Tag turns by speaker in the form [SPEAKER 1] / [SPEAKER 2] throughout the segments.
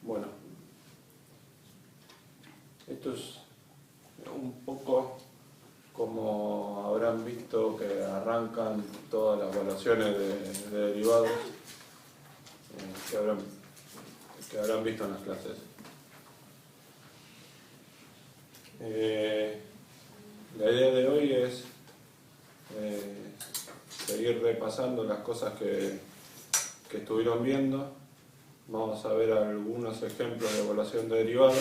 [SPEAKER 1] Bueno, esto es un poco como habrán visto que arrancan todas las evaluaciones de derivados que habrán visto en las clases. La idea de hoy es seguir repasando las cosas que estuvieron viendo. Vamos a ver algunos ejemplos de evaluación de derivados.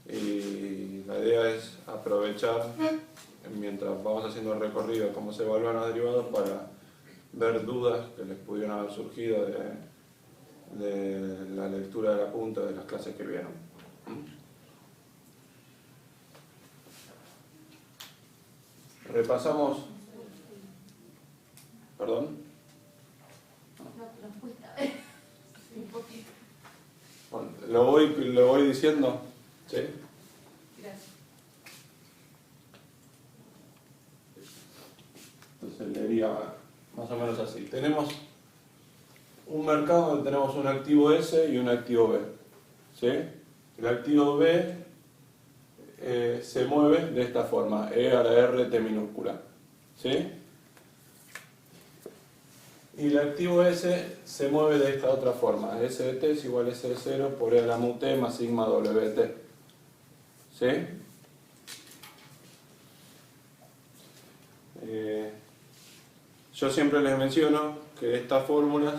[SPEAKER 1] Y la idea es aprovechar, mientras vamos haciendo el recorrido de cómo se evalúan los derivados, para ver dudas que les pudieron haber surgido de la lectura de la punta de las clases que vieron. Repasamos. ¿Perdón? Bueno, lo voy diciendo. ¿Sí?
[SPEAKER 2] Gracias.
[SPEAKER 1] Entonces leería más o menos así. Tenemos un mercado donde tenemos un activo S y un activo B. ¿Sí? El activo B se mueve de esta forma, E a la R T minúscula. ¿Sí? Y el activo S se mueve de esta otra forma, S de T es igual a S de 0 por E a la mu T más sigma WT. ¿Sí? Yo siempre les menciono que estas fórmulas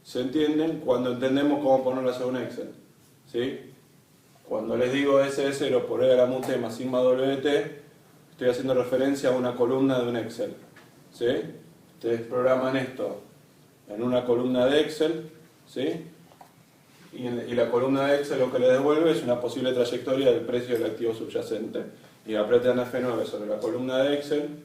[SPEAKER 1] se entienden cuando entendemos cómo ponerlas en un Excel. ¿Sí? Cuando les digo S de 0 por E a la mu T más sigma WT, estoy haciendo referencia a una columna de un Excel. ¿Sí? Ustedes programan esto en una columna de Excel, ¿sí? Y la columna de Excel lo que le devuelve es una posible trayectoria del precio del activo subyacente. Y apretan F9 sobre la columna de Excel,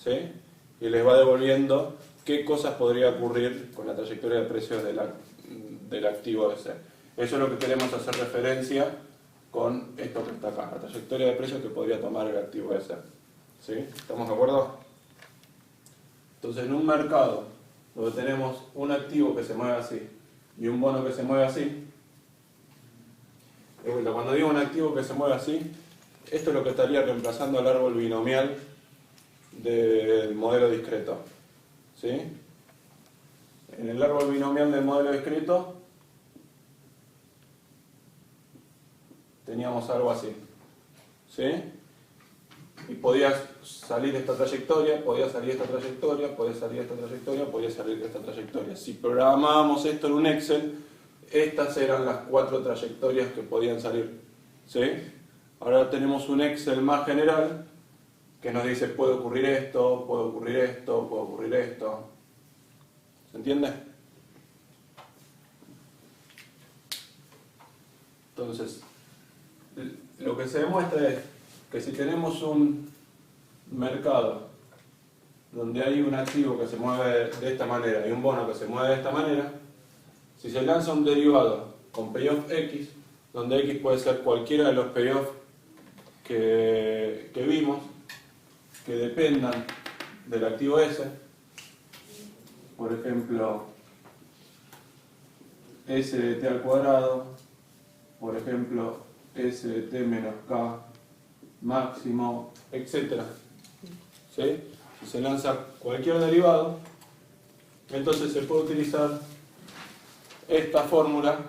[SPEAKER 1] ¿sí? Y les va devolviendo qué cosas podría ocurrir con la trayectoria del precio del activo ese. Eso es lo que queremos hacer referencia con esto que está acá, la trayectoria de precio que podría tomar el activo ese. ¿Sí? ¿Estamos de acuerdo? Entonces, en un mercado donde tenemos un activo que se mueve así y un bono que se mueve así, de vuelta, cuando digo un activo que se mueve así, esto es lo que estaría reemplazando al árbol binomial del modelo discreto. ¿Sí? En el árbol binomial del modelo discreto teníamos algo así. ¿Sí? Y podía salir esta trayectoria, podía salir esta trayectoria, podía salir esta trayectoria, podía salir esta trayectoria. Si programábamos esto en un Excel, estas eran las 4 trayectorias que podían salir. ¿Sí? Ahora tenemos un Excel más general que nos dice puede ocurrir esto, puede ocurrir esto, puede ocurrir esto. ¿Se entiende? Entonces, lo que se demuestra es que si tenemos un mercado donde hay un activo que se mueve de esta manera y un bono que se mueve de esta manera, si se lanza un derivado con payoff X, donde X puede ser cualquiera de los payoff que vimos, que dependan del activo S, por ejemplo, S de T al cuadrado, por ejemplo, S de T menos K máximo, etc. ¿Sí? Si se lanza cualquier derivado, entonces se puede utilizar esta fórmula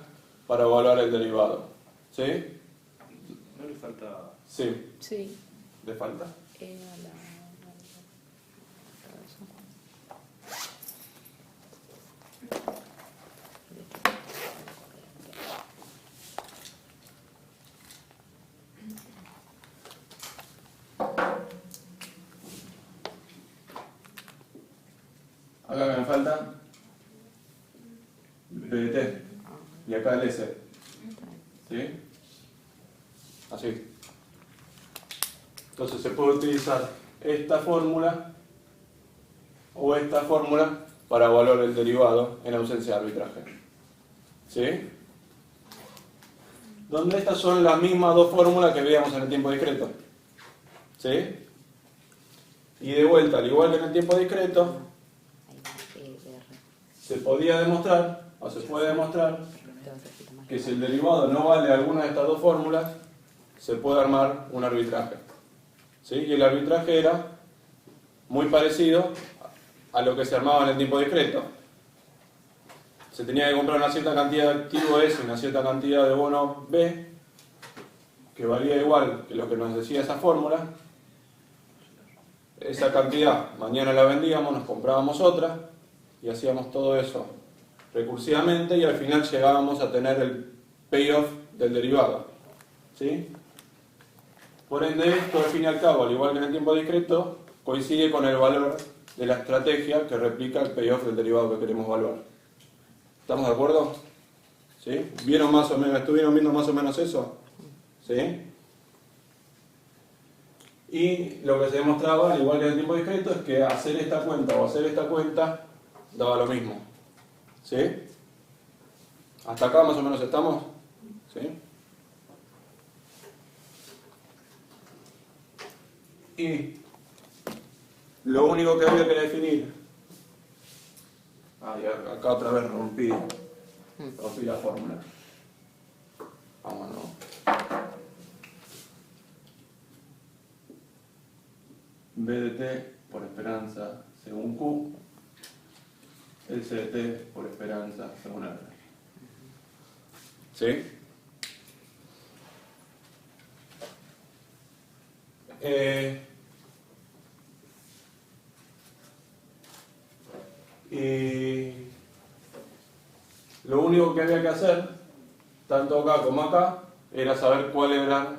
[SPEAKER 1] para evaluar el derivado. ¿Sí?
[SPEAKER 3] ¿No le falta?
[SPEAKER 1] Sí.
[SPEAKER 2] Sí.
[SPEAKER 1] ¿Le falta? Acá me falta el PDT y acá el S. ¿Sí? Así. Entonces se puede utilizar esta fórmula o esta fórmula para evaluar el derivado en ausencia de arbitraje. ¿Sí? Donde estas son las mismas dos fórmulas que veíamos en el tiempo discreto. ¿Sí? Y de vuelta, al igual que en el tiempo discreto, se podía demostrar, o se puede demostrar, que si el derivado no vale alguna de estas dos fórmulas, se puede armar un arbitraje. ¿Sí? Y el arbitraje era muy parecido a lo que se armaba en el tiempo discreto. Se tenía que comprar una cierta cantidad de activo S y una cierta cantidad de bono B, que valía igual que lo que nos decía esa fórmula. Esa cantidad mañana la vendíamos, nos comprábamos otra y hacíamos todo eso recursivamente y al final llegábamos a tener el payoff del derivado. ¿Sí? Por ende, esto al fin y al cabo, al igual que en el tiempo discreto, coincide con el valor de la estrategia que replica el payoff del derivado que queremos evaluar. ¿Estamos de acuerdo? ¿Sí? ¿Vieron más o menos, estuvieron viendo más o menos eso? ¿Sí? Y lo que se demostraba, al igual que en el tiempo discreto, es que hacer esta cuenta o hacer esta cuenta daba lo mismo. ¿Sí? ¿Hasta acá más o menos estamos? ¿Sí? Y lo único que había que definir, y acá otra vez rompí la fórmula. Vámonos. B de t por esperanza según Q, S de t por esperanza según R. ¿Sí? Y lo único que había que hacer, tanto acá como acá, era saber cuál era,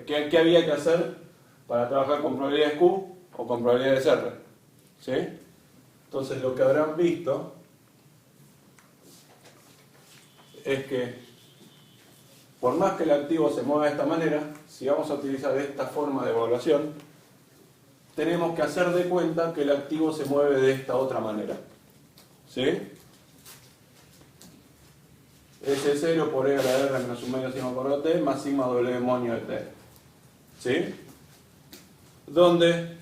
[SPEAKER 1] qué había que hacer para trabajar con probabilidades Q o con probabilidades R. ¿Sí? Entonces lo que habrán visto es que por más que el activo se mueva de esta manera, si vamos a utilizar esta forma de evaluación, tenemos que hacer de cuenta que el activo se mueve de esta otra manera. ¿Sí? S0 por E a la R menos un medio sigma cuadrado T más sigma W moño de T. ¿Sí? Donde,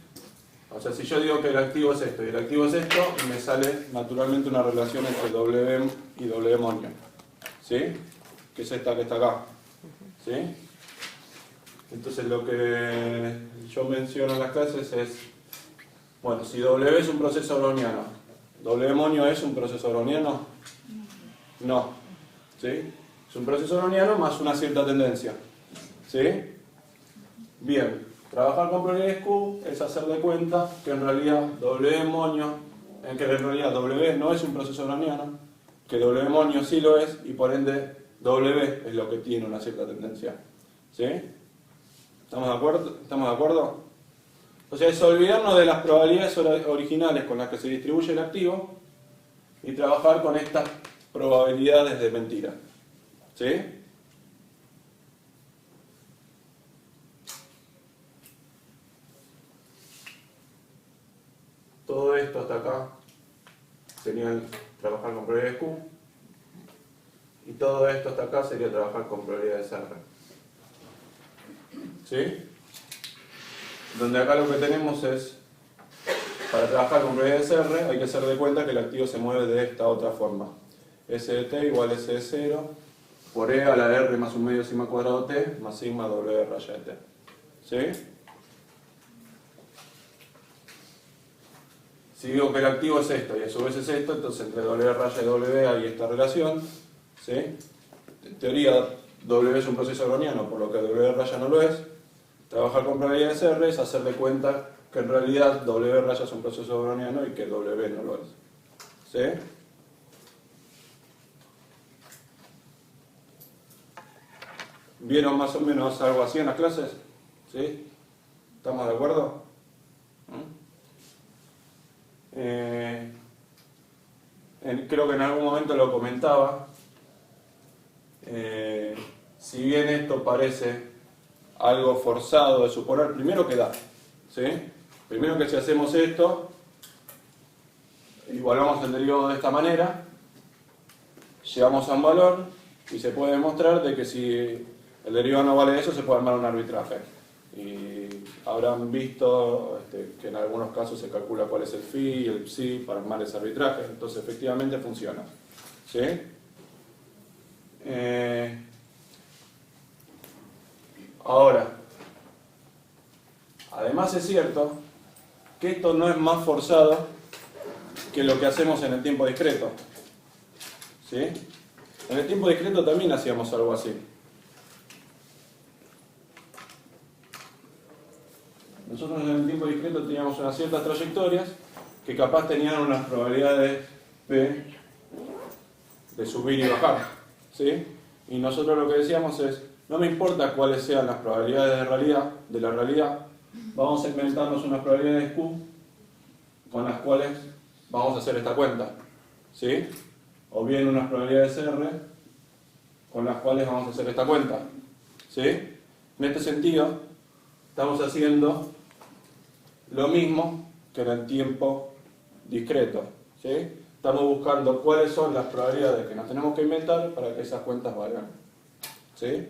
[SPEAKER 1] o sea, si yo digo que el activo es esto y el activo es esto, me sale naturalmente una relación entre W y W moño. ¿Sí? Que es esta que está acá. ¿Sí? Entonces lo que yo menciono en las clases es, bueno, si W es un proceso browniano, ¿W moño es un proceso browniano? No. ¿Sí? Es un proceso browniano más una cierta tendencia. ¿Sí? Bien, trabajar con probabilidades Q es hacer de cuenta que en realidad W moño, que en realidad W no es un proceso browniano, que W moño sí lo es y por ende W es lo que tiene una cierta tendencia. ¿Sí? ¿Estamos de acuerdo? ¿Estamos de acuerdo? O sea, es olvidarnos de las probabilidades originales con las que se distribuye el activo y trabajar con estas probabilidades de mentira. ¿Sí? Todo esto hasta acá sería trabajar con probabilidades Q y todo esto hasta acá sería trabajar con probabilidades R. ¿Sí? Donde acá lo que tenemos es, para trabajar con probabilidades R hay que hacer de cuenta que el activo se mueve de esta otra forma. S de t igual S de 0 por E a la R más un medio sigma cuadrado T más sigma W raya de T. ¿Sí? Si digo que el activo es esto y a su vez es esto, entonces entre W raya y W hay esta relación. ¿Sí? En teoría W es un proceso browniano, por lo que W raya no lo es. Trabajar con probabilidades R es hacer de cuenta que en realidad W raya es un proceso browniano y que W no lo es. ¿Sí? ¿Vieron más o menos algo así en las clases? ¿Sí? ¿Estamos de acuerdo? Creo que en algún momento lo comentaba. Si bien esto parece algo forzado de suponer, primero que da. ¿Sí? Primero que si hacemos esto, igualamos el derivado de esta manera, llegamos a un valor y se puede demostrar de que si el derivado no vale eso, se puede armar un arbitraje. Y habrán visto que en algunos casos se calcula cuál es el phi y el psi para armar ese arbitraje, entonces efectivamente funciona. ¿Sí? Ahora, además es cierto que esto no es más forzado que lo que hacemos en el tiempo discreto. ¿Sí? En el tiempo discreto también hacíamos algo así. Nosotros en el tiempo discreto teníamos unas ciertas trayectorias que capaz tenían unas probabilidades P de subir y bajar. ¿Sí? Y nosotros lo que decíamos es, no me importa cuáles sean las probabilidades de la realidad, vamos a inventarnos unas probabilidades Q con las cuales vamos a hacer esta cuenta. ¿Sí? O bien unas probabilidades R con las cuales vamos a hacer esta cuenta. ¿Sí? En este sentido, estamos haciendo lo mismo que en el tiempo discreto. ¿Sí? Estamos buscando cuáles son las probabilidades que nos tenemos que inventar para que esas cuentas valgan. ¿Sí?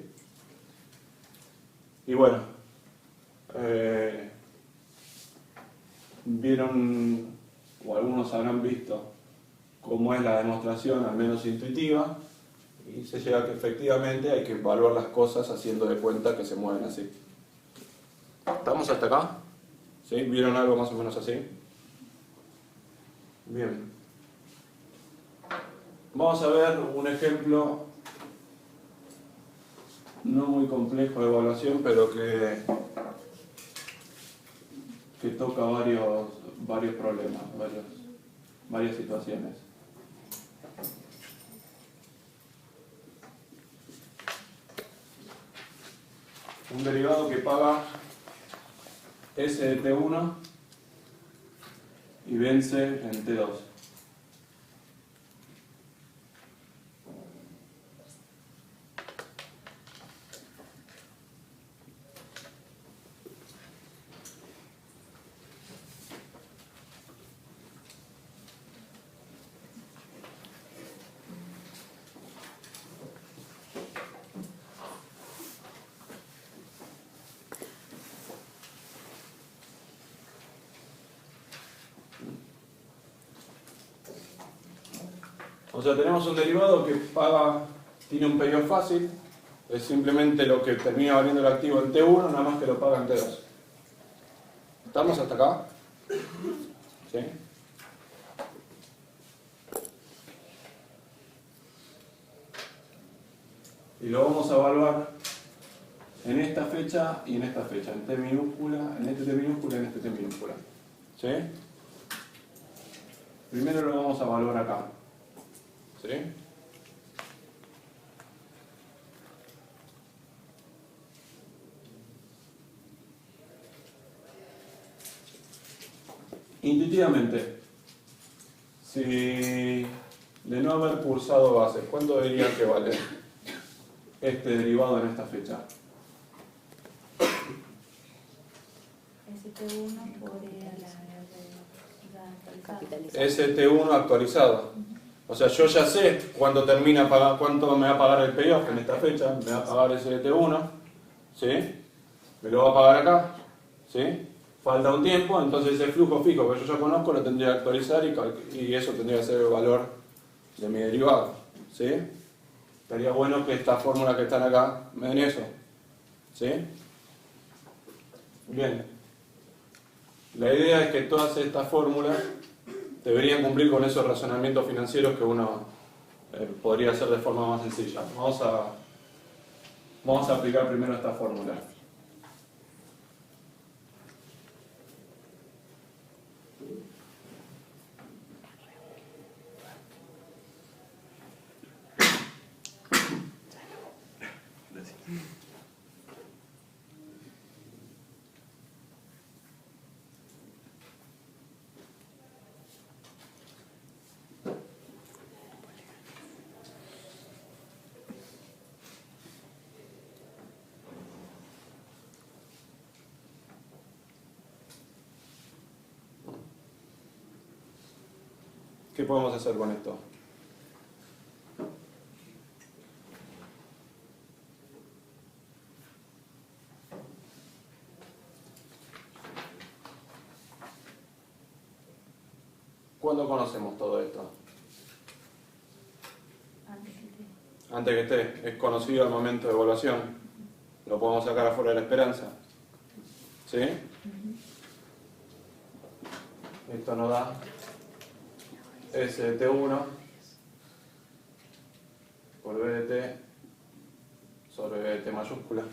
[SPEAKER 1] Y bueno, vieron, o algunos habrán visto, cómo es la demostración, al menos intuitiva, y se llega a que efectivamente hay que evaluar las cosas haciendo de cuenta que se mueven así. ¿Estamos hasta acá? ¿Sí? ¿Vieron algo más o menos así? Bien. Vamos a ver un ejemplo no muy complejo de evaluación, pero que toca varios problemas, varias situaciones. Un derivado que paga S de T1 y vence en T2. O sea, tenemos un derivado que tiene un periodo fácil, es simplemente lo que termina valiendo el activo en T1, nada más que lo paga en T2. ¿Estamos hasta acá? ¿Sí? Y lo vamos a evaluar en esta fecha y en esta fecha, en T minúscula, en este T minúscula y en este T minúscula. ¿Sí? Primero lo vamos a evaluar acá. ¿Sí? Intuitivamente, si de no haber cursado bases, ¿cuánto dirían que vale este derivado en esta fecha?
[SPEAKER 2] ST1 por la
[SPEAKER 1] ST1 actualizado. O sea, yo ya sé cuánto cuánto me va a pagar el payoff en esta fecha, me va a pagar ST1, ¿sí? Me lo va a pagar acá, ¿sí? Falta un tiempo, entonces ese flujo fijo que yo ya conozco lo tendría que actualizar y eso tendría que ser el valor de mi derivado, ¿sí? Estaría bueno que estas fórmulas que están acá me den eso, ¿sí? Bien. La idea es que todas estas fórmulas deberían cumplir con esos razonamientos financieros que uno podría hacer de forma más sencilla. Vamos a aplicar primero esta fórmula. ¿Qué podemos hacer con esto? hacemos todo esto?
[SPEAKER 2] Antes que esté.
[SPEAKER 1] Antes que esté, es conocido al momento de evaluación. Lo podemos sacar afuera de la esperanza. ¿Sí? Esto nos da S de T1 por B de T sobre B de T mayúscula.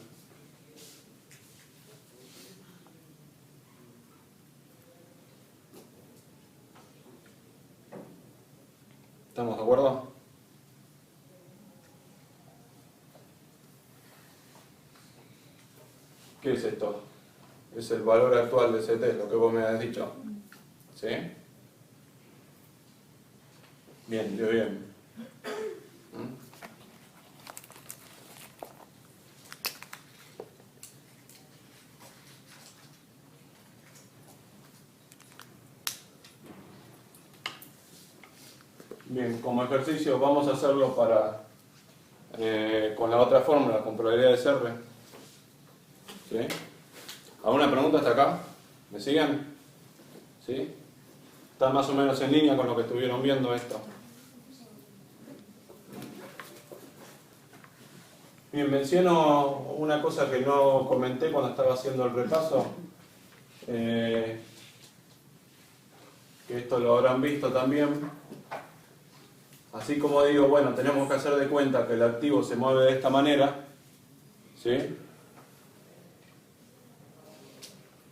[SPEAKER 1] ¿Estamos de acuerdo? ¿Qué es esto? Es el valor actual de CT, lo que vos me has dicho. ¿Sí? Bien, dio bien. Bien, como ejercicio vamos a hacerlo para con la otra fórmula, con probabilidades R. ¿Sí? ¿Alguna pregunta hasta acá? ¿Me siguen? ¿Sí? Está más o menos en línea con lo que estuvieron viendo esto. Bien, menciono una cosa que no comenté cuando estaba haciendo el repaso. Que esto lo habrán visto también. Así como digo, bueno, tenemos que hacer de cuenta que el activo se mueve de esta manera. ¿Sí?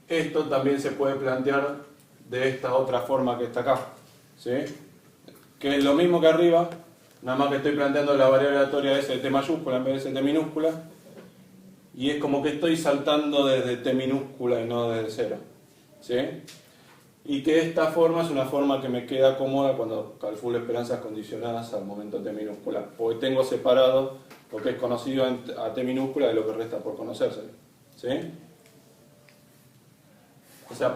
[SPEAKER 1] Esto también se puede plantear de esta otra forma que está acá. ¿Sí? Que es lo mismo que arriba, nada más que estoy planteando la variable aleatoria S de T mayúscula en vez de T minúscula. Y es como que estoy saltando desde T minúscula y no desde cero. ¿Sí? Y que esta forma es una forma que me queda cómoda cuando calculo esperanzas condicionadas al momento T minúscula. Porque tengo separado lo que es conocido a T minúscula de lo que resta por conocerse. ¿Sí? O sea,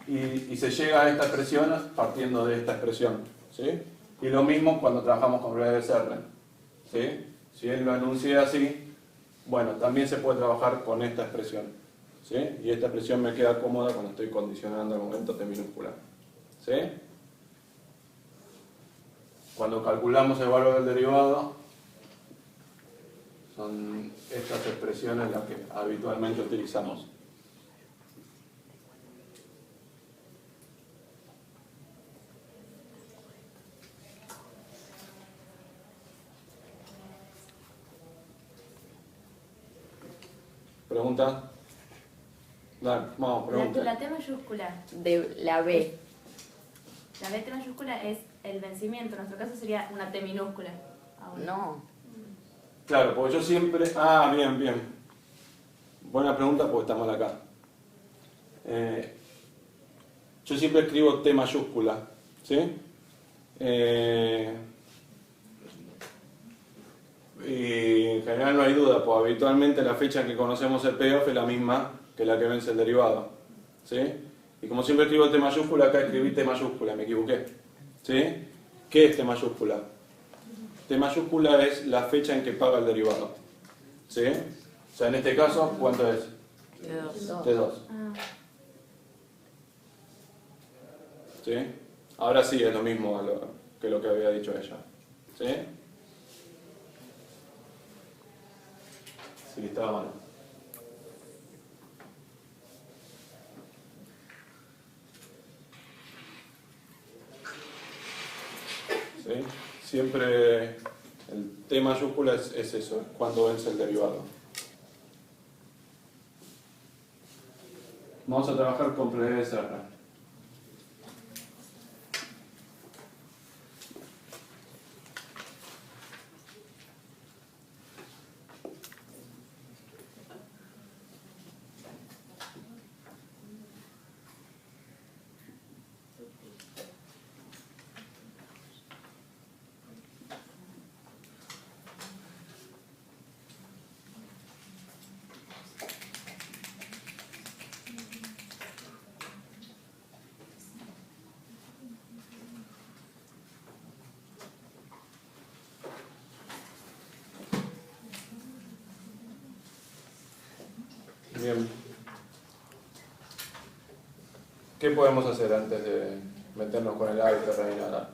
[SPEAKER 1] y se llega a esta expresión partiendo de esta expresión. ¿Sí? Y lo mismo cuando trabajamos con probabilidades R. ¿Sí? Si él lo enuncia así, bueno, también se puede trabajar con esta expresión. ¿Sí? Y esta expresión me queda cómoda cuando estoy condicionando el momento T minúscula. ¿Sí? Cuando calculamos el valor del derivado, son estas expresiones las que habitualmente utilizamos. ¿Pregunta? Dale, vamos, pregunta.
[SPEAKER 2] La T mayúscula.
[SPEAKER 4] De la B.
[SPEAKER 2] La T mayúscula es el vencimiento. En nuestro caso sería una T minúscula. Ahora.
[SPEAKER 4] No.
[SPEAKER 1] Claro, porque yo siempre... Ah, bien, bien. Buena pregunta porque está mal acá. Yo siempre escribo T mayúscula. ¿Sí? Y en general no hay duda, pues habitualmente la fecha en que conocemos el payoff es la misma que la que vence el derivado. ¿Sí? Y como siempre escribo T mayúscula, acá escribí T mayúscula, me equivoqué. ¿Sí? ¿Qué es T mayúscula? T mayúscula es la fecha en que paga el derivado. ¿Sí? O sea, en este caso, ¿cuánto es? T2.
[SPEAKER 2] Ah.
[SPEAKER 1] ¿Sí? Ahora sí es lo mismo que lo que había dicho ella. ¿Sí? Sí, estaba mal. ¿Sí? Siempre el T mayúscula es eso, es cuando vence el derivado. Vamos a trabajar con probabilidades R. Bien. ¿Qué podemos hacer antes de meternos con el álgebra y nada.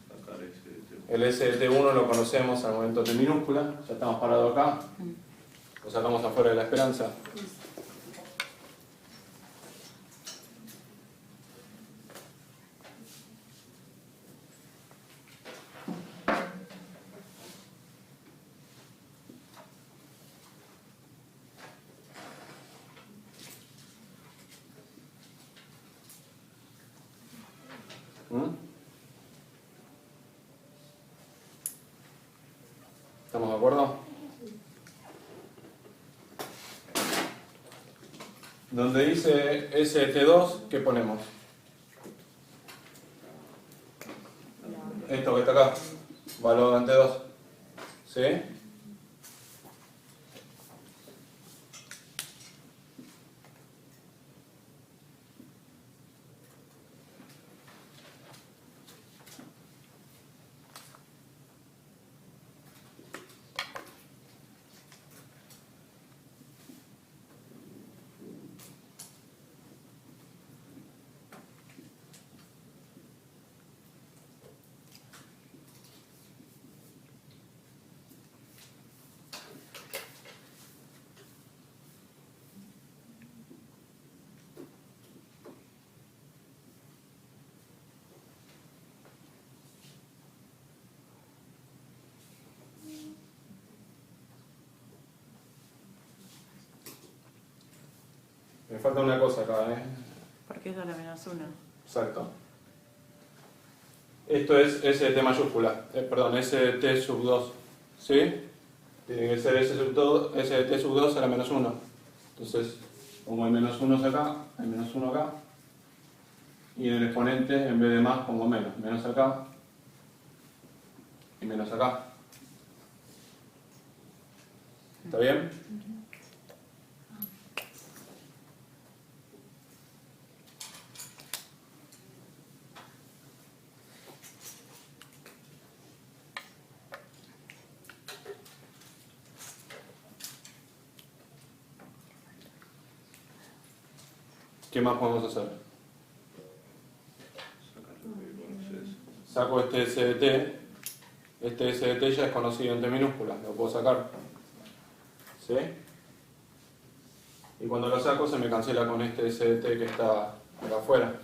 [SPEAKER 3] Sacar ese.
[SPEAKER 1] El SDT1 lo conocemos al momento de minúscula, ya estamos parados acá. Lo sacamos afuera de la esperanza. ¿Estamos de acuerdo? Donde dice ST2, ¿qué ponemos? Esto que está acá, valor ante 2. ¿Sí? Me falta una cosa acá, ¿eh?
[SPEAKER 4] Porque es a la menos 1.
[SPEAKER 1] Exacto. Esto es ST mayúscula, perdón, ST sub 2. ¿Sí? Tiene que ser ST sub 2 a la menos 1. Entonces, pongo el menos 1 acá, el menos 1 acá. Y en el exponente, en vez de más, pongo menos. Menos acá y menos acá. ¿Está bien? ¿Qué más podemos hacer?
[SPEAKER 3] Sacar lo que conoces.
[SPEAKER 1] Saco este SDT. Este SDT ya es conocido entre minúsculas, lo puedo sacar. ¿Sí? Y cuando lo saco se me cancela con este SDT que está acá afuera.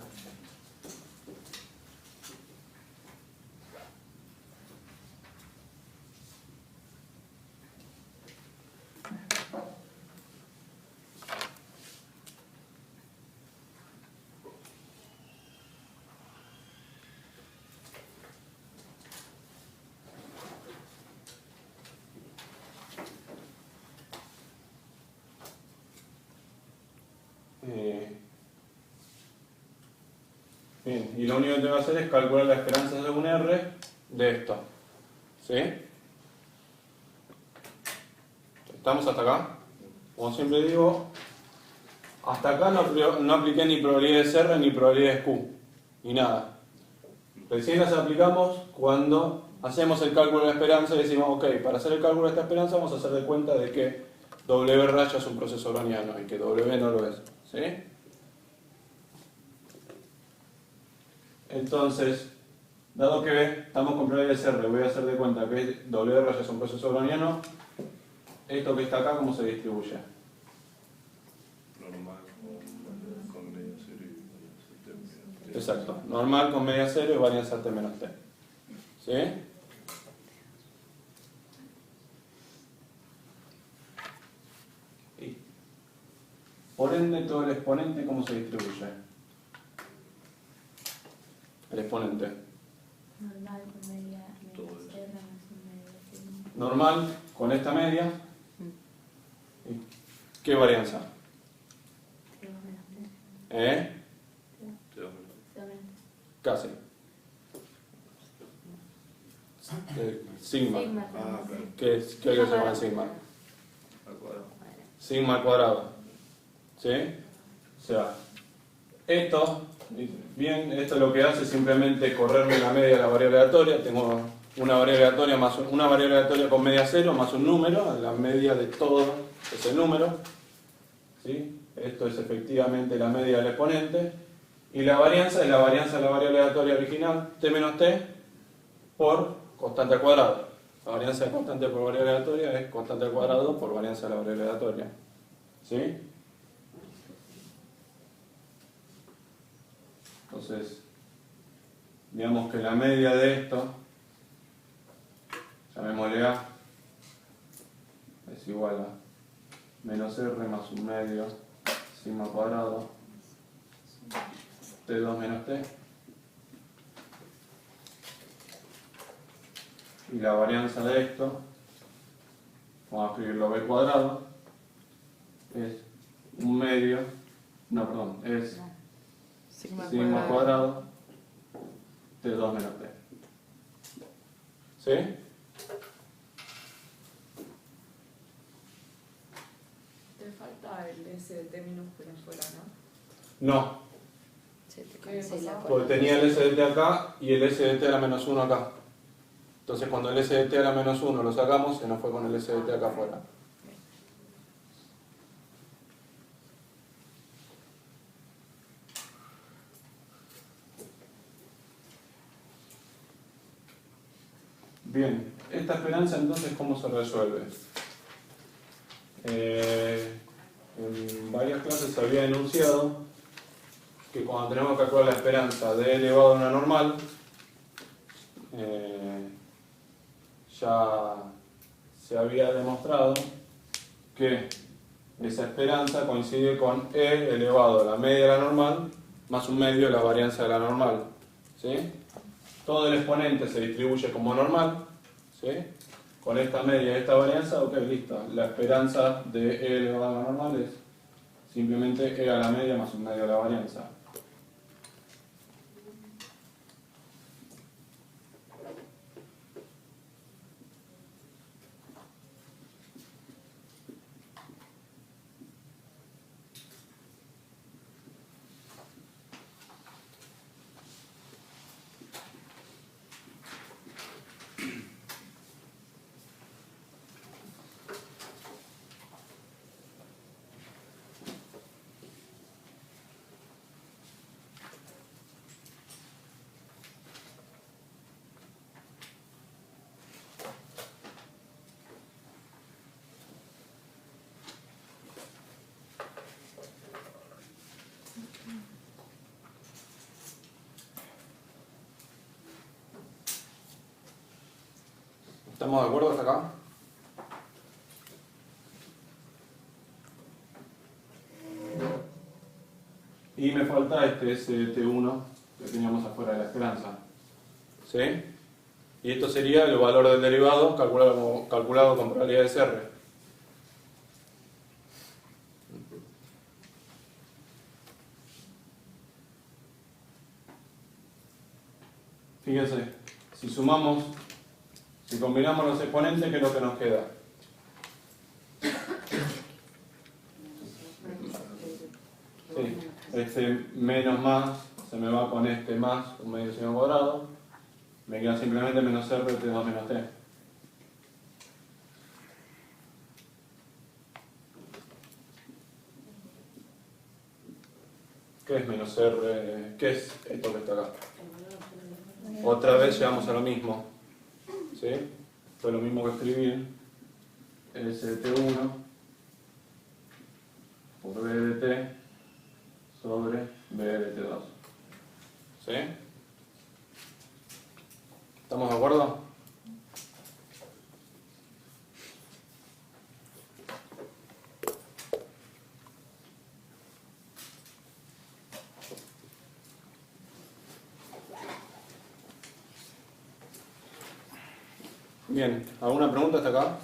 [SPEAKER 1] Bien, y lo único que tengo que hacer es calcular la esperanza según R de esto. ¿Sí? ¿Estamos hasta acá? Como siempre digo, hasta acá no apliqué ni probabilidades R ni probabilidades Q, ni nada. Recién las aplicamos cuando hacemos el cálculo de la esperanza y decimos, ok, para hacer el cálculo de esta esperanza vamos a hacer de cuenta de que W raya es un proceso browniano y que W no lo es. ¿Sí? Entonces, dado que estamos con probabilidades R, voy a hacer de cuenta que W raya es un proceso browniano. Esto que está acá, ¿cómo se distribuye?
[SPEAKER 3] Normal con medio cero y varianza T.
[SPEAKER 1] Exacto. Normal con media cero y varianza T menos T. ¿Sí? Y por ende, todo el exponente, ¿cómo se distribuye? El exponente.
[SPEAKER 2] Normal con media
[SPEAKER 3] Todo
[SPEAKER 2] menos
[SPEAKER 3] eso.
[SPEAKER 2] R más un medio.
[SPEAKER 1] Normal con esta media. ¿Y qué varianza?
[SPEAKER 2] Tengo menos T.
[SPEAKER 1] ¿Eh?
[SPEAKER 3] Te da menos.
[SPEAKER 2] Tengo menos T.
[SPEAKER 1] Casi. Sigma.
[SPEAKER 2] Sigma.
[SPEAKER 3] Ah, claro.
[SPEAKER 1] ¿Qué es lo que se llama sigma?
[SPEAKER 3] Al cuadrado.
[SPEAKER 1] Sigma al cuadrado. ¿Sí? O sea, esto, bien, esto lo que hace es simplemente correrme la media de la variable aleatoria. Tengo una variable aleatoria una variable aleatoria con media cero más un número, la media de todo ese número. ¿Sí? Esto es efectivamente la media del exponente. Y la varianza es la varianza de la variable aleatoria original, t menos t, por constante al cuadrado. La varianza de constante por variable aleatoria es constante al cuadrado por varianza de la variable aleatoria. ¿Sí? Entonces, digamos que la media de esto, llamémosle A, es igual a menos R más un medio sigma cuadrado T2 menos T. Y la varianza de esto, vamos a escribirlo B cuadrado, es un medio, no, perdón, es sigma cuadrado T2 menos T. ¿Sí?
[SPEAKER 5] Te falta el S de T minúscula fuera, ¿no?
[SPEAKER 1] No,
[SPEAKER 5] Se te cancela con
[SPEAKER 1] porque tenía el S de T acá y el S de T a la menos 1 acá. Entonces cuando el S de T a la menos 1 lo sacamos, se nos fue con el S de T acá afuera. Bien, esta esperanza entonces, ¿cómo se resuelve? En varias clases se había enunciado que cuando tenemos que calcular la esperanza de elevado a una normal, ya se había demostrado que esa esperanza coincide con E elevado a la media de la normal más un medio de la varianza de la normal. ¿Sí? Todo el exponente se distribuye como normal. ¿Sí? Con esta media y esta varianza, ok, listo. La esperanza de E elevado a la normal es simplemente E a la media más un medio de la varianza. ¿Estamos de acuerdo hasta acá? Y me falta este ST1 que teníamos afuera de la esperanza. ¿Sí? Y esto sería el valor del derivado calculado con probabilidades R. Fíjense, si combinamos los exponentes, ¿qué es lo que nos queda? Sí, este menos más se me va con este más, un medio sigma cuadrado. Me queda simplemente menos R de T2 menos T. ¿Qué es menos R? ¿Qué es esto que está acá? Otra vez llegamos a lo mismo. ¿Sí? Fue lo mismo que escribir S de T1 por B de T sobre B de T2. ¿Sí? ¿Estamos de acuerdo? Bien, ¿alguna pregunta hasta acá?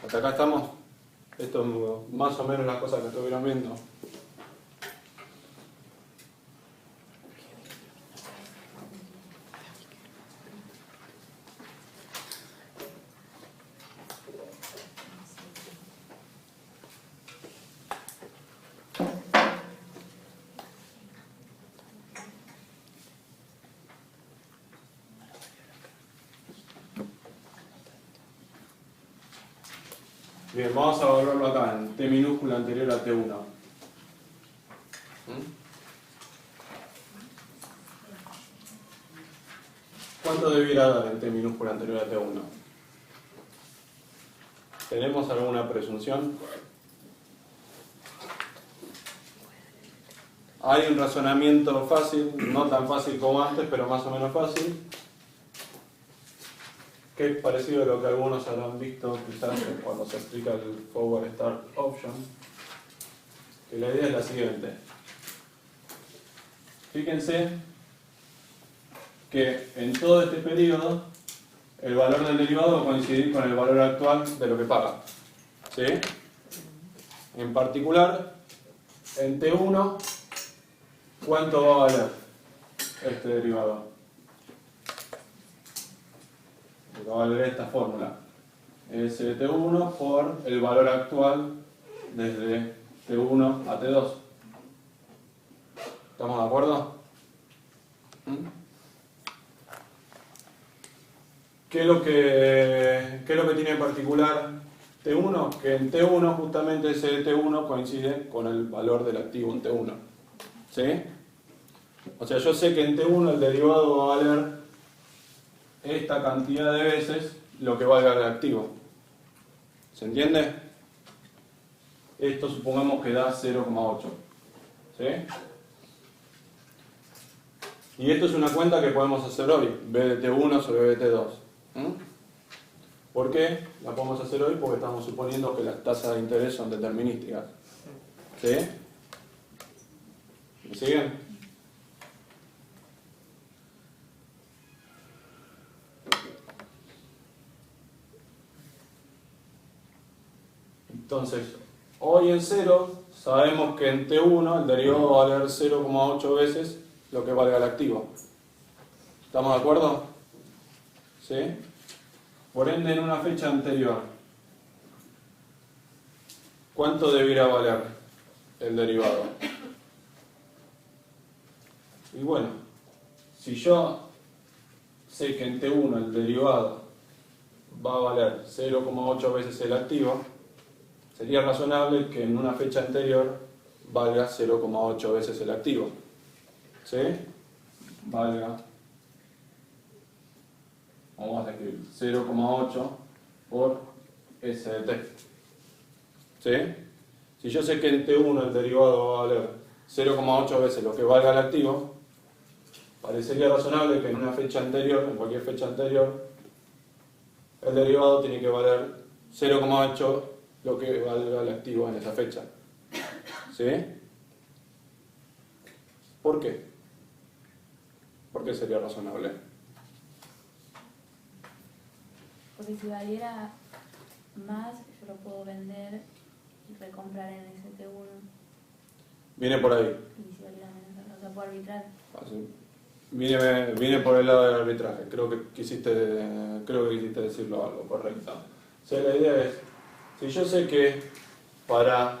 [SPEAKER 1] ¿Hasta acá estamos? Esto es más o menos las cosas que estuvieron viendo. Bien, vamos a evaluarlo acá en T minúscula anterior a T1. ¿Cuánto debiera dar en T minúscula anterior a T1? ¿Tenemos alguna presunción? Hay un razonamiento fácil, no tan fácil como antes, pero más o menos fácil, que es parecido a lo que algunos habrán visto quizás cuando se explica el Forward Start Option, que la idea es la siguiente. Fíjense que en todo este periodo el valor del derivado va a coincidir con el valor actual de lo que paga. ¿Sí? En particular, en T1, ¿cuánto va a valer este derivado? Va a valer esta fórmula. S de T1 por el valor actual desde T1 a T2. ¿Estamos de acuerdo? ¿Qué es lo que tiene en particular T1? Que en T1 justamente ese de T1 coincide con el valor del activo en T1. ¿Sí? O sea, yo sé que en T1 el derivado va a valer esta cantidad de veces lo que valga el activo. ¿Se entiende? Esto supongamos que da 0,8. ¿Sí? Y esto es una cuenta que podemos hacer hoy, B de T1 sobre B de T2. ¿Por qué? La podemos hacer hoy porque estamos suponiendo que las tasas de interés son determinísticas. ¿Sí? ¿Me siguen? Entonces, hoy en 0 sabemos que en T1 el derivado va a valer 0,8 veces lo que valga el activo. ¿Estamos de acuerdo? ¿Sí? Por ende, en una fecha anterior, ¿cuánto debiera valer el derivado? Y bueno, si yo sé que en T1 el derivado va a valer 0,8 veces el activo, sería razonable que en una fecha anterior valga 0,8 veces el activo. ¿Sí? Valga, vamos a escribir 0,8 por S de T. ¿Sí? Si yo sé que en T1 el derivado va a valer 0,8 veces lo que valga el activo, parecería razonable que en una fecha anterior, en cualquier fecha anterior, el derivado tiene que valer 0,8 lo que valga el activo en esa fecha. ¿Sí? ¿Por qué? ¿Por qué sería razonable?
[SPEAKER 2] Porque si valiera más, yo lo puedo vender y recomprar en ese T1.
[SPEAKER 1] Viene por ahí.
[SPEAKER 2] Y si valiera menos, o sea, puedo arbitrar.
[SPEAKER 1] Así. Viene por el lado del arbitraje. Creo que quisiste decirlo algo correcto. O sea, la idea es, si yo sé que para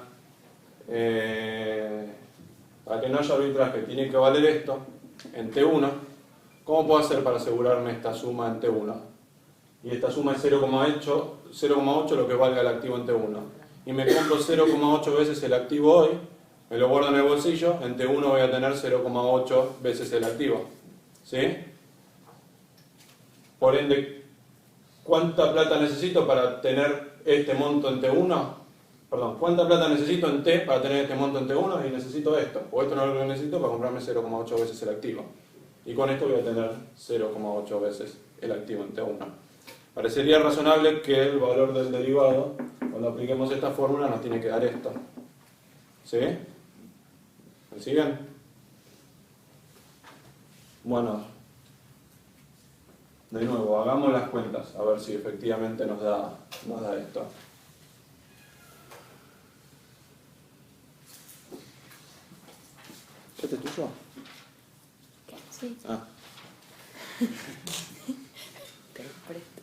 [SPEAKER 1] que no haya arbitraje tiene que valer esto en T1, ¿cómo puedo hacer para asegurarme esta suma en T1? Y esta suma es 0,8 lo que valga el activo en T1. Y me compro 0,8 veces el activo hoy, me lo guardo en el bolsillo, en T1 voy a tener 0,8 veces el activo. ¿Sí? Por ende, ¿cuánta plata necesito para tener este monto en T1? Perdón, ¿cuánta plata necesito en T para tener este monto en T1? Y necesito esto. O esto no lo necesito para comprarme 0,8 veces el activo. Y con esto voy a tener 0,8 veces el activo en T1. Parecería razonable que el valor del derivado, cuando apliquemos esta fórmula, nos tiene que dar esto. ¿Sí? ¿Me siguen? Bueno, de nuevo, hagamos las cuentas, a ver si efectivamente nos da esto. ¿Este es tuyo?
[SPEAKER 2] Sí.
[SPEAKER 1] Ah.
[SPEAKER 2] Te lo presto.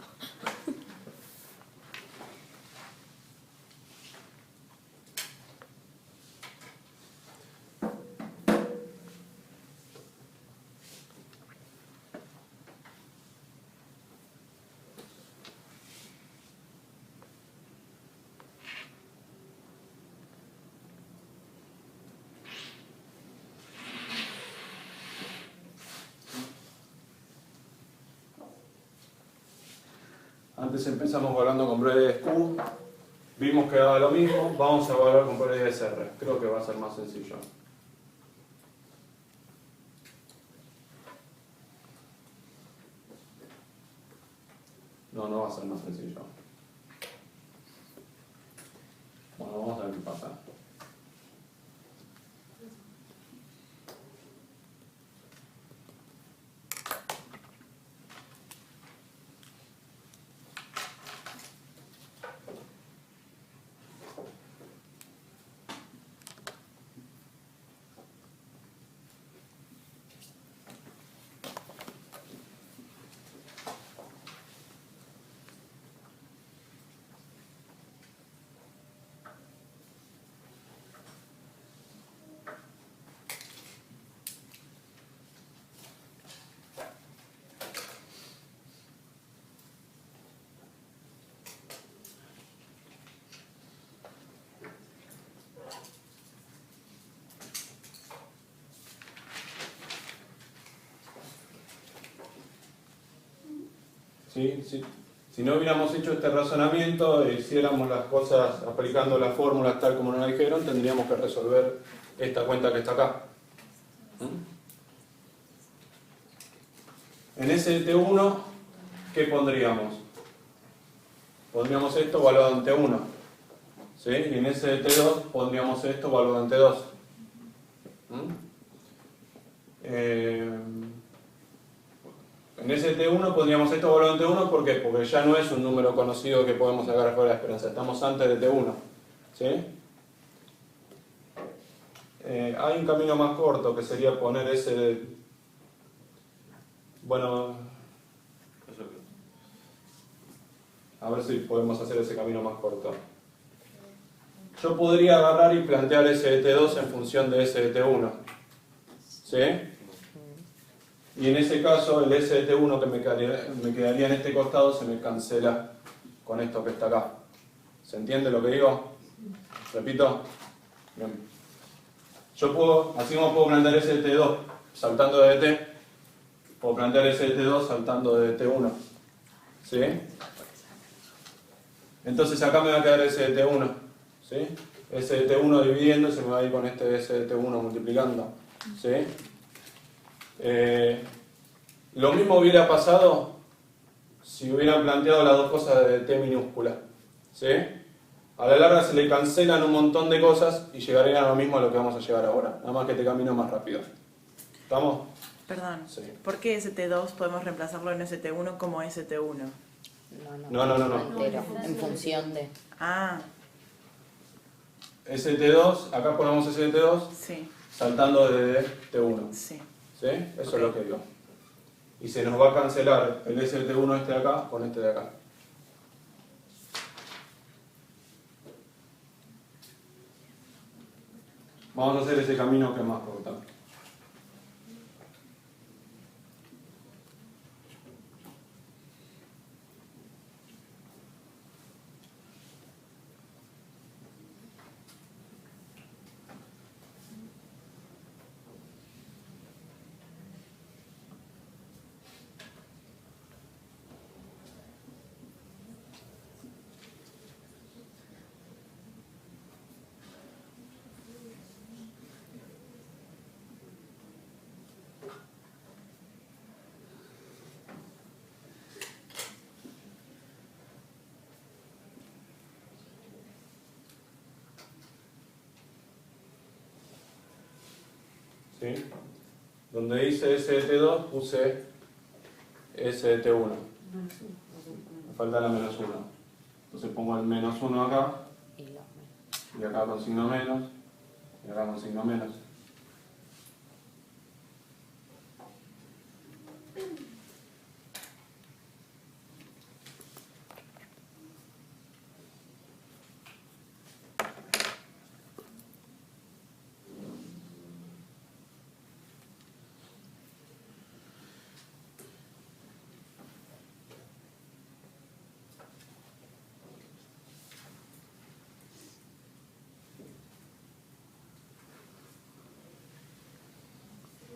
[SPEAKER 1] Antes empezamos evaluando con propiedades Q, vimos que daba lo mismo, vamos a evaluar con propiedades R. Creo que va a ser más sencillo. No, no va a ser más sencillo. Bueno, vamos a ver qué pasa. ¿Sí? Sí. Si no hubiéramos hecho este razonamiento e hiciéramos las cosas aplicando las fórmulas tal como nos dijeron, tendríamos que resolver esta cuenta que está acá. En ST1, ¿qué pondríamos? Pondríamos esto evaluado ante 1. ¿Sí? Y en ST2 pondríamos esto evaluado ante 2. En ST1 pondríamos esto evaluado ante 1, ¿por qué? Porque ya no es un número conocido que podemos sacar fuera de la esperanza, estamos antes de T1. ¿Sí? Hay un camino más corto que sería poner ese... Bueno, a ver si podemos hacer ese camino más corto. Yo podría agarrar y plantear ST2 en función de ST1. ¿Sí? Y en ese caso el ST1 que me quedaría en este costado se me cancela con esto que está acá. ¿Se entiende lo que digo? ¿Repito? Bien. Yo puedo, así como puedo plantear ST2 saltando de T, puedo plantear ST2 saltando de T1. ¿Sí? Entonces acá me va a quedar ST1. ¿Sí? ST1 dividiendo se me va a ir con este ST1 multiplicando. ¿Sí? Lo mismo hubiera pasado si hubieran planteado las dos cosas de T minúscula. ¿Sí? A la larga se le cancelan un montón de cosas y llegarían a lo mismo a lo que vamos a llegar ahora. Nada más que este camino más rápido. ¿Estamos?
[SPEAKER 4] Perdón.
[SPEAKER 1] Sí.
[SPEAKER 4] ¿Por qué ST2 podemos reemplazarlo en ST1 como ST1?
[SPEAKER 1] No.
[SPEAKER 6] Entero, en función de...
[SPEAKER 4] Ah,
[SPEAKER 1] ST2, acá ponemos ST2
[SPEAKER 4] sí,
[SPEAKER 1] saltando de T1.
[SPEAKER 4] sí.
[SPEAKER 1] ¿Sí? Eso es lo que digo. Y se nos va a cancelar el ST1 este de acá con este de acá. Vamos a hacer ese camino que es más corto. ¿Sí? Donde dice ST2 puse ST1. Me falta la menos 1. Entonces pongo el menos 1 acá, y acá con signo menos, y acá con signo menos.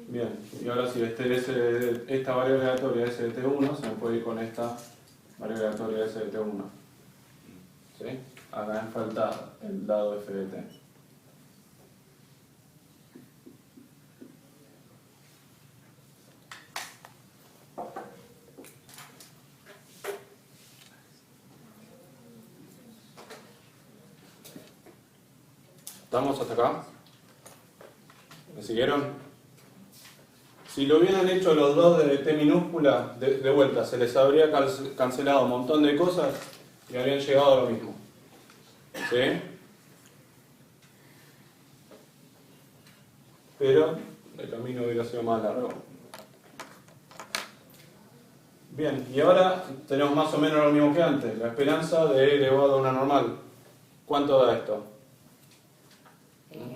[SPEAKER 1] Bien, y ahora si esta variable aleatoria ST1 se me puede ir con esta variable aleatoria S de T1. ¿Sí? Acá me falta el dado F de T. ¿Estamos hasta acá? ¿Me siguieron? Si lo hubieran hecho los dos de T minúscula, de vuelta, se les habría cancelado un montón de cosas y habrían llegado a lo mismo. ¿Sí? Pero el camino hubiera sido más largo. Bien, y ahora tenemos más o menos lo mismo que antes. La esperanza de E elevado a una normal. ¿Cuánto da esto?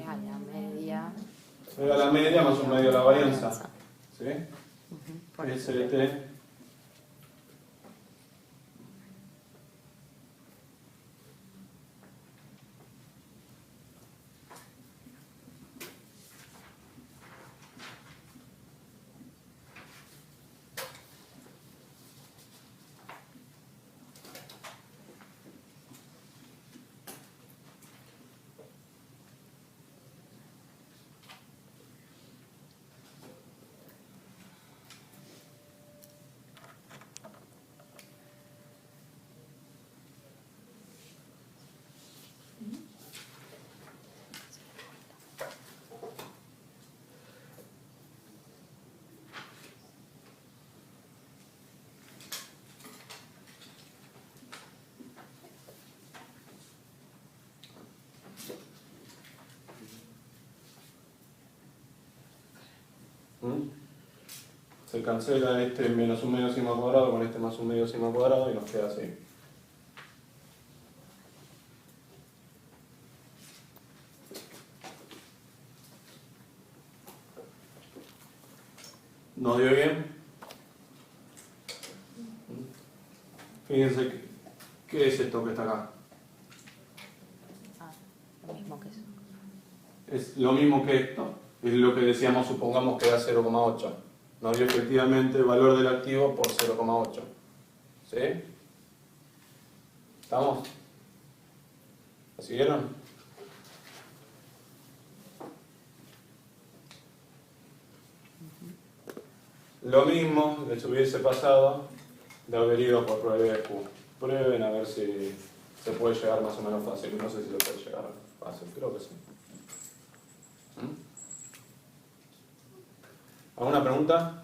[SPEAKER 6] A la media.
[SPEAKER 1] A la media más un medio de la varianza. ¿Sí?
[SPEAKER 4] Por
[SPEAKER 1] S de T. Se cancela este menos un medio sigma cuadrado con este más un medio sigma cuadrado y nos queda así. ¿Nos dio bien? Fíjense, ¿qué es esto que está acá?
[SPEAKER 6] Ah, lo mismo que eso.
[SPEAKER 1] Es lo mismo que esto. Es lo que decíamos, supongamos que da 0,8. Nos dio efectivamente el valor del activo por 0,8. ¿Sí? ¿Estamos? ¿Lo siguieron? Lo mismo les hubiese pasado de haber ido por probabilidad de Q. Prueben a ver si se puede llegar más o menos fácil. No sé si se puede llegar fácil, creo que sí. ¿Alguna pregunta?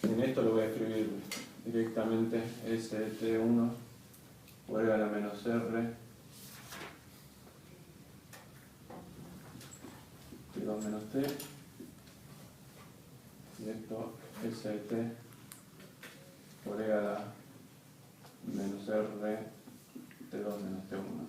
[SPEAKER 1] En esto lo voy a escribir directamente S de T1 vuelve a la menos R T2 menos T y esto S de T vuelve a la menos R T2 menos T1.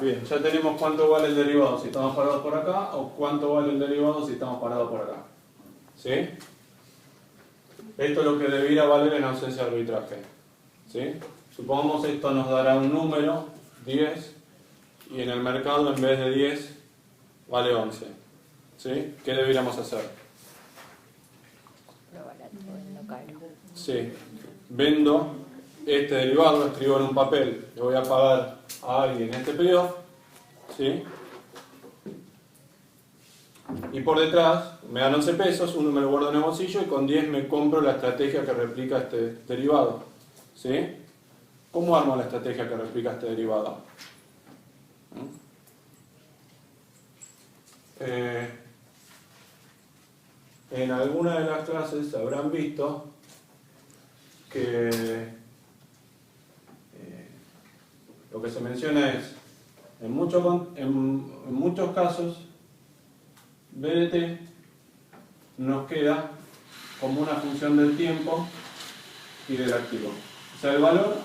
[SPEAKER 1] Bien, ya tenemos cuánto vale el derivado si estamos parados por acá o cuánto vale el derivado si estamos parados por acá. ¿Sí? Esto es lo que debiera valer en ausencia de arbitraje. ¿Sí? Supongamos esto nos dará un número, 10, y en el mercado en vez de 10 vale 11. ¿Sí? ¿Qué deberíamos hacer?
[SPEAKER 6] Lo barato en lo caro.
[SPEAKER 1] Sí. Vendo este derivado, lo escribo en un papel, le voy a pagar a alguien este periodo, ¿sí? Y por detrás me dan 11 pesos, uno me lo guardo en el bolsillo y con 10 me compro la estrategia que replica este derivado, ¿sí? ¿Cómo armo la estrategia que replica este derivado? En alguna de las clases habrán visto que lo que se menciona es, en muchos casos, B de t nos queda como una función del tiempo y del activo. O sea, el valor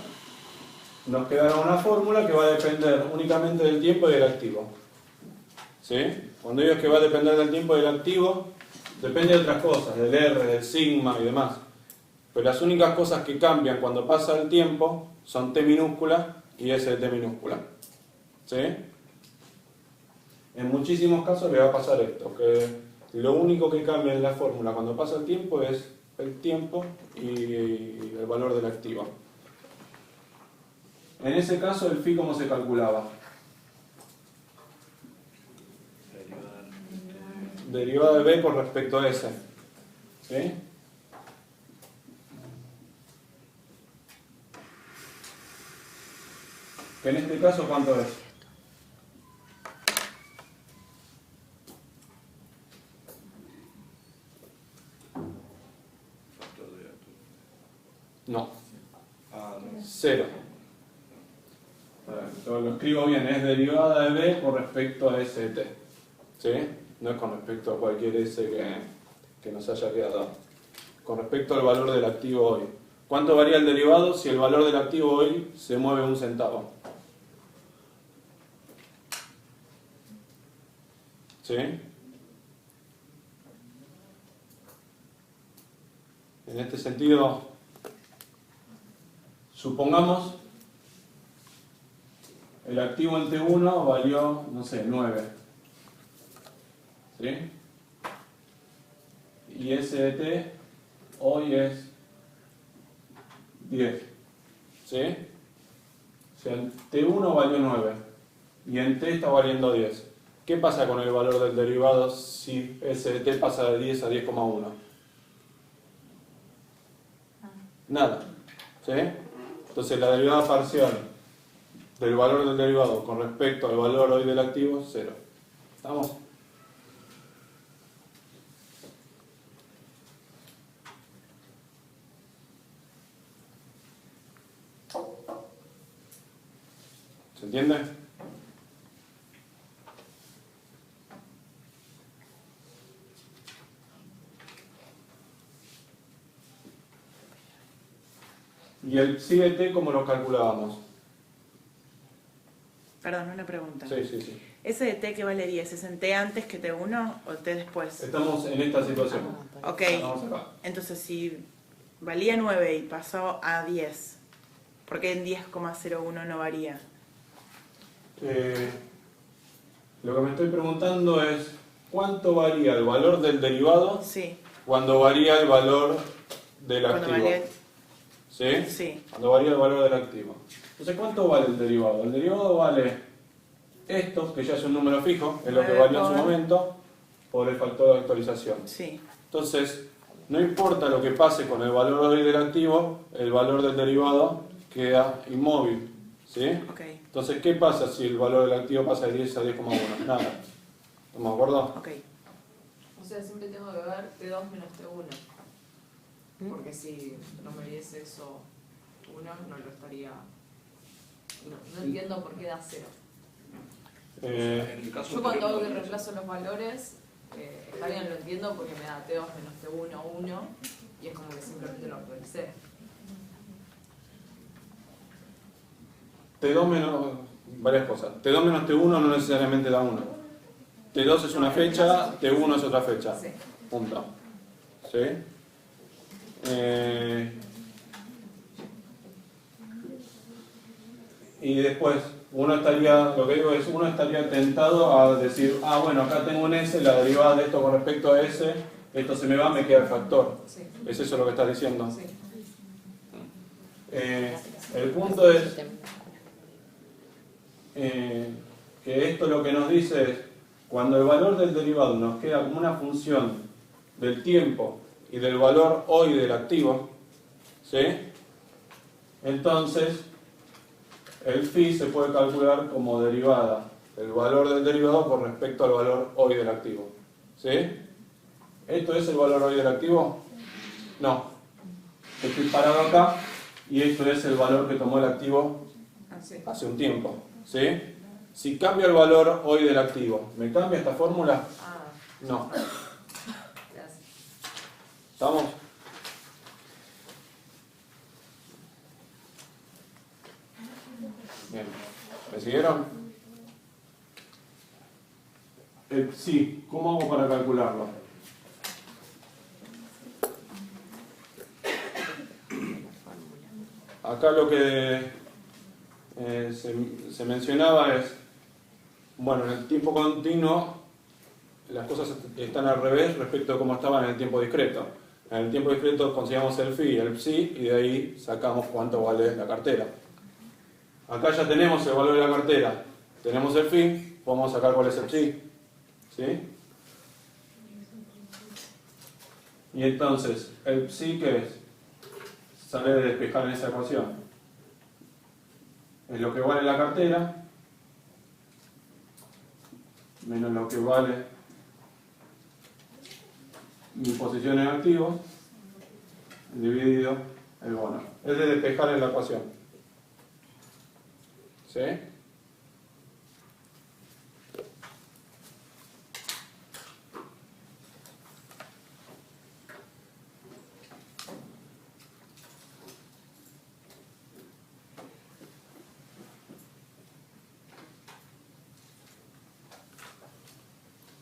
[SPEAKER 1] nos quedará una fórmula que va a depender únicamente del tiempo y del activo. ¿Sí? Cuando digo que va a depender del tiempo y del activo, depende de otras cosas, del R, del sigma y demás. Pero las únicas cosas que cambian cuando pasa el tiempo son T minúscula y S de T minúscula. ¿Sí? En muchísimos casos le va a pasar esto, que lo único que cambia en la fórmula cuando pasa el tiempo es el tiempo y el valor del activo. En ese caso, el phi, ¿cómo se calculaba? Derivada de B con respecto a S. ¿Sí? Que en este caso, ¿cuánto es?
[SPEAKER 3] Factor de acto.
[SPEAKER 1] No,
[SPEAKER 3] Ah, no.
[SPEAKER 1] 0. Lo escribo bien, es derivada de B con respecto a S de T. ¿Sí? No es con respecto a cualquier S que nos haya quedado. Con respecto al valor del activo hoy. ¿Cuánto varía el derivado si el valor del activo hoy se mueve 1 centavo? ¿Sí? En este sentido, supongamos el activo en T1 valió, no sé, 9. ¿Sí? Y S de T hoy es 10. ¿Sí? O sea, en T1 valió 9 y en T está valiendo 10. ¿Qué pasa con el valor del derivado si S de T pasa de 10 a 10,1? Nada. ¿Sí? Entonces la derivada parcial del valor del derivado con respecto al valor hoy del activo es 0. ¿Estamos? ¿Se entiende? ¿Y el psi de t cómo lo calculábamos?
[SPEAKER 4] Perdón, una pregunta.
[SPEAKER 1] Sí, sí, sí.
[SPEAKER 4] ¿Ese de T que vale 10 es en T antes que T1 o T después?
[SPEAKER 1] Estamos en esta situación.
[SPEAKER 4] Ok,
[SPEAKER 1] Vamos acá.
[SPEAKER 4] entonces si valía 9 y pasó a 10, ¿por qué en 10,01 no varía?
[SPEAKER 1] Lo que me estoy preguntando es ¿cuánto varía el valor del derivado
[SPEAKER 4] Sí,
[SPEAKER 1] cuando varía el valor del
[SPEAKER 4] cuando
[SPEAKER 1] activo?
[SPEAKER 4] valía...
[SPEAKER 1] ¿Sí?
[SPEAKER 4] Sí,
[SPEAKER 1] Cuando varía el valor del activo. Entonces, ¿cuánto vale el derivado? El derivado vale esto, que ya es un número fijo, es lo que
[SPEAKER 4] 9
[SPEAKER 1] valió en su
[SPEAKER 4] por-
[SPEAKER 1] momento, por el factor de actualización.
[SPEAKER 4] sí,
[SPEAKER 1] Entonces, no importa lo que pase con el valor hoy del activo, el valor del derivado queda inmóvil. ¿Sí?
[SPEAKER 4] ok,
[SPEAKER 1] Entonces, ¿qué pasa si el valor del activo pasa de 10 a 10,1? Nada. ¿Estamos de acuerdo?
[SPEAKER 4] ok.
[SPEAKER 5] O sea, siempre tengo que ver T2 menos T1. Porque si no me diese eso 1, no lo estaría... No entiendo por qué da 0.
[SPEAKER 1] Eh,
[SPEAKER 3] En el caso
[SPEAKER 5] Yo cuando hago que
[SPEAKER 3] previo,
[SPEAKER 5] reemplazo los valores, está bien, lo entiendo porque me da T2 menos T1, 1, y es como que simplemente lo actualicé.
[SPEAKER 1] T2 menos... varias cosas. T2 menos T1 no necesariamente da 1. T2 es una fecha, T1 es otra fecha.
[SPEAKER 5] Sí.
[SPEAKER 1] Punto. ¿Sí? Y después, lo que digo es, uno estaría tentado a decir, ah, bueno, acá tengo un S, la derivada de esto con respecto a S, esto se me va, me queda el factor.
[SPEAKER 5] Sí.
[SPEAKER 1] ¿Es eso lo que estás diciendo?
[SPEAKER 5] Sí.
[SPEAKER 1] El punto es que esto lo que nos dice es, cuando el valor del derivado nos queda como una función del tiempo y del valor hoy del activo, ¿sí? Entonces, el phi se puede calcular como derivada del valor del derivado con respecto al valor hoy del activo. ¿Sí? ¿Esto es el valor hoy del activo? No. Estoy parado acá y esto es el valor que tomó el activo
[SPEAKER 5] Así.
[SPEAKER 1] hace un tiempo. ¿Sí? Si cambio el valor hoy del activo, ¿me cambia esta fórmula?
[SPEAKER 5] Ah,
[SPEAKER 1] No.
[SPEAKER 5] gracias.
[SPEAKER 1] ¿Estamos? siguieron? Sí, ¿cómo hago para calcularlo? Acá lo que se mencionaba es, bueno, en el tiempo continuo las cosas están al revés respecto a cómo estaban en el tiempo discreto. En el tiempo discreto consideramos el phi y el psi y de ahí sacamos cuánto vale la cartera. Acá ya tenemos el valor de la cartera, tenemos el phi, podemos sacar cuál es el psi. ¿Sí? Y entonces, el psi, ¿qué es? Sale de despejar en esa ecuación. Es lo que vale la cartera menos lo que vale mi posición en activos dividido el bono. Es de despejar en la ecuación. ¿Sí?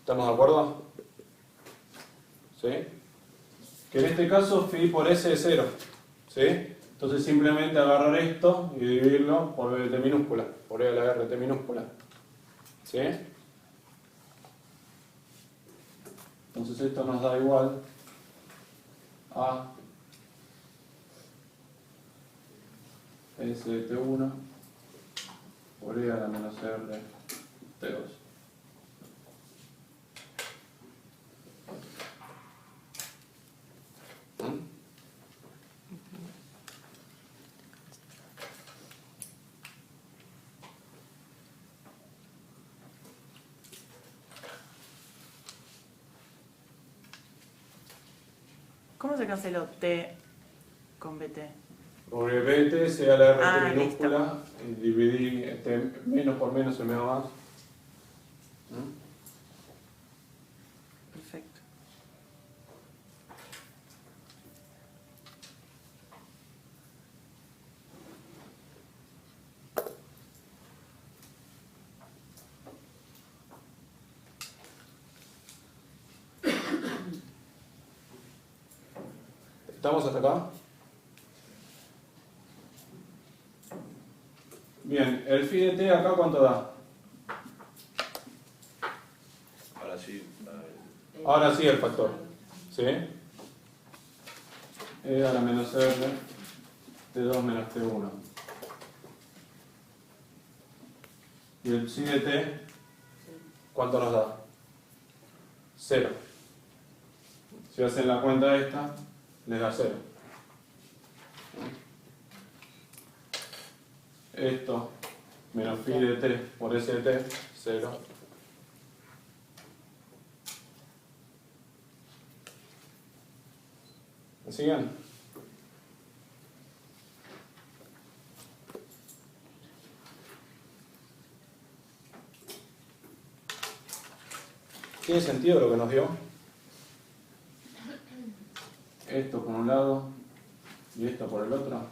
[SPEAKER 1] ¿Estamos de acuerdo? ¿Sí? Que en este caso phi por S es 0. ¿Sí? Entonces simplemente agarrar esto y dividirlo por T minúscula, por E a la R T minúscula. ¿Sí? Entonces esto nos da igual a S de T1 por E a la menos R T2.
[SPEAKER 4] ¿Cómo se canceló T con BT?
[SPEAKER 1] Porque BT sea la RT
[SPEAKER 4] Ah,
[SPEAKER 1] minúscula y dividí menos por menos se me va más.
[SPEAKER 4] Perfecto.
[SPEAKER 1] ¿Estamos hasta acá? Bien, el phi de t acá ¿cuánto da?
[SPEAKER 3] Ahora sí.
[SPEAKER 1] Ahora sí el factor. ¿Sí? E a la menos R T2 menos T1. Y el psi de t ¿cuánto nos da? 0. Si hacen la cuenta esta, les da 0. Esto menos phi de t por S de t, 0. ¿Me siguen? ¿Tiene sentido lo que nos dio? Esto por un lado y esto por el otro.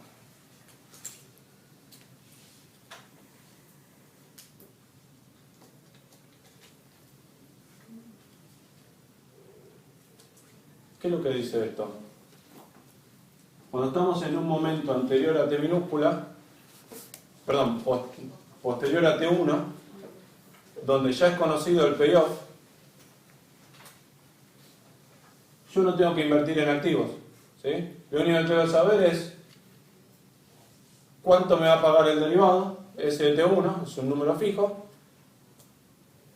[SPEAKER 1] ¿Qué es lo que dice esto? Cuando estamos en un momento anterior a T minúscula, perdón, posterior a T1, donde ya es conocido el payoff, yo no tengo que invertir en activos. ¿Sí? Lo único que tengo que saber es cuánto me va a pagar el derivado, S de T1, es un número fijo,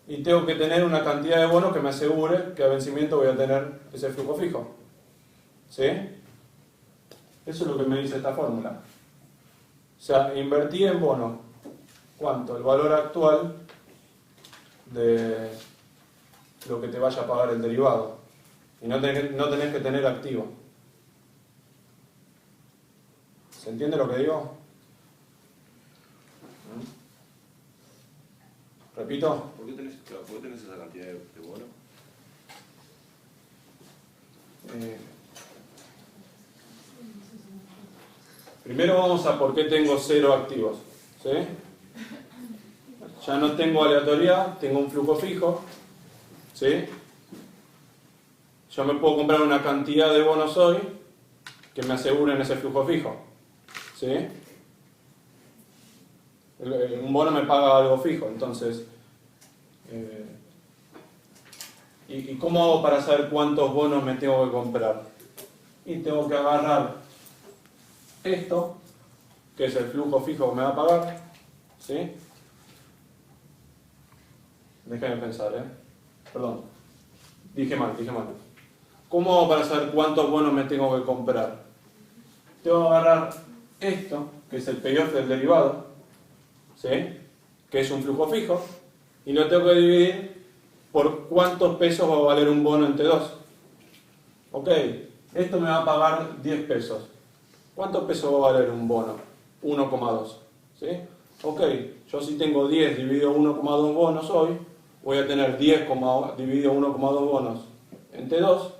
[SPEAKER 1] y tengo que tener una cantidad de bonos que me asegure que a vencimiento voy a tener ese flujo fijo. ¿Sí? Eso es lo que me dice esta fórmula. O sea, invertí en bonos. ¿Cuánto? El valor actual de lo que te vaya a pagar el derivado. Y no tenés que tener activo. ¿Se entiende lo que digo? ¿Repito?
[SPEAKER 3] ¿Por qué tenés esa cantidad de bonos?
[SPEAKER 1] Primero vamos a por qué tengo 0 activos. ¿Sí? ya no tengo aleatoriedad, tengo un flujo fijo, ¿sí? Yo me puedo comprar una cantidad de bonos hoy que me aseguren ese flujo fijo, ¿sí? Un bono me paga algo fijo, entonces... ¿Y cómo hago para saber cuántos bonos me tengo que comprar? Y tengo que agarrar esto, que es el flujo fijo que me va a pagar, ¿sí? Déjenme pensar, Perdón. Dije mal. ¿Cómo hago para saber cuántos bonos me tengo que comprar? Tengo que agarrar esto, que es el payoff del derivado, ¿sí? Que es un flujo fijo, y lo tengo que dividir por cuántos pesos va a valer un bono en T2. Ok, esto me va a pagar 10 pesos. ¿Cuántos pesos va a valer un bono? 1,2. ¿Sí? Ok, yo si tengo 10 dividido 1,2 bonos hoy, voy a tener 10 dividido 1,2 bonos en T2.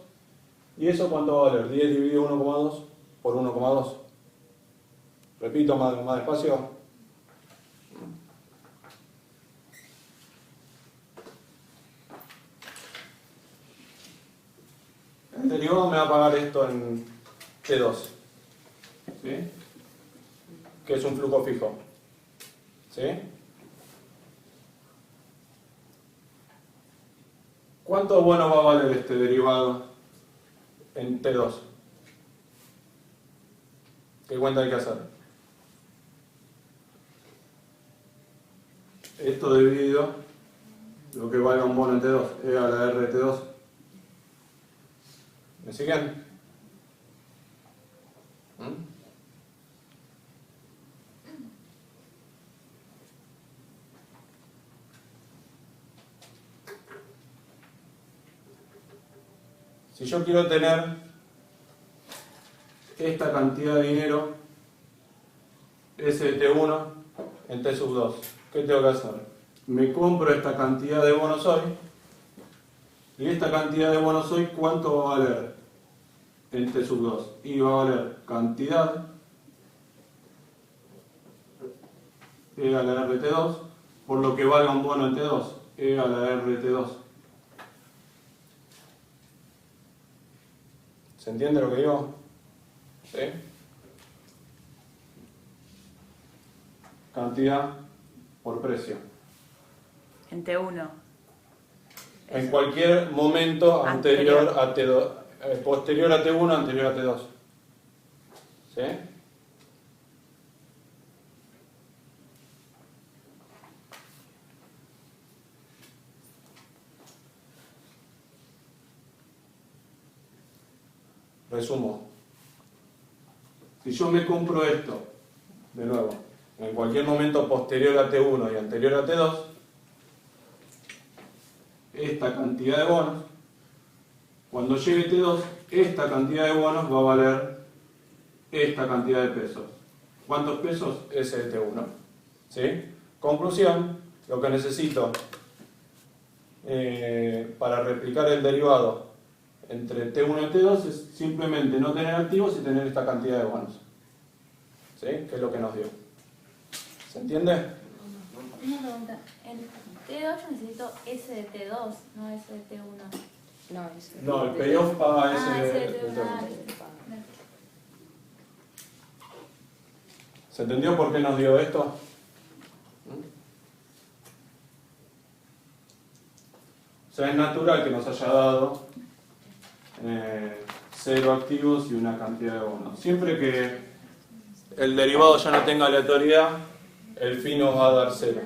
[SPEAKER 1] ¿Y eso cuánto va a valer? 10 dividido 1,2 por 1,2. Repito más despacio. El derivado me va a pagar esto en T2, ¿sí? Que es un flujo fijo, ¿sí? ¿Cuánto bonos va a valer este derivado en T2? ¿Qué cuenta hay que hacer? Esto dividido lo que valga un bono en T2, E a la R de T2. ¿Me siguen? Si yo quiero tener esta cantidad de dinero, S de T1 en T sub 2, ¿qué tengo que hacer? Me compro esta cantidad de bonos hoy, y esta cantidad de bonos hoy, ¿cuánto va a valer en T sub 2? Y va a valer cantidad E a la R de T2 por lo que valga un bono en T2, E a la R de T2. ¿Se entiende lo que digo? ¿Sí? Cantidad por precio.
[SPEAKER 4] En T1.
[SPEAKER 1] En cualquier momento anterior a T2, posterior a T1, anterior a T2. ¿Sí? Resumo. Si yo me compro esto, de nuevo, en cualquier momento posterior a T1 y anterior a T2, esta cantidad de bonos, cuando llegue T2, esta cantidad de bonos va a valer esta cantidad de pesos. ¿Cuántos pesos? S de T1. ¿Sí? Conclusión, lo que necesito para replicar el derivado entre T1 y T2 es simplemente no tener activos y tener esta cantidad de bonos. ¿Sí? Que es lo que nos dio. ¿Se entiende?
[SPEAKER 2] Una pregunta. En T2 yo necesito S de T2, no S de T1.
[SPEAKER 6] No, es.
[SPEAKER 1] No, el payoff paga S
[SPEAKER 2] S
[SPEAKER 1] de
[SPEAKER 2] de
[SPEAKER 1] T1.
[SPEAKER 2] T1.
[SPEAKER 1] ¿Se entendió por qué nos dio esto? O sea, es natural que nos haya dado 0 activos y una cantidad de bonos. Siempre que el derivado ya no tenga aleatoriedad, el phi nos va a dar 0.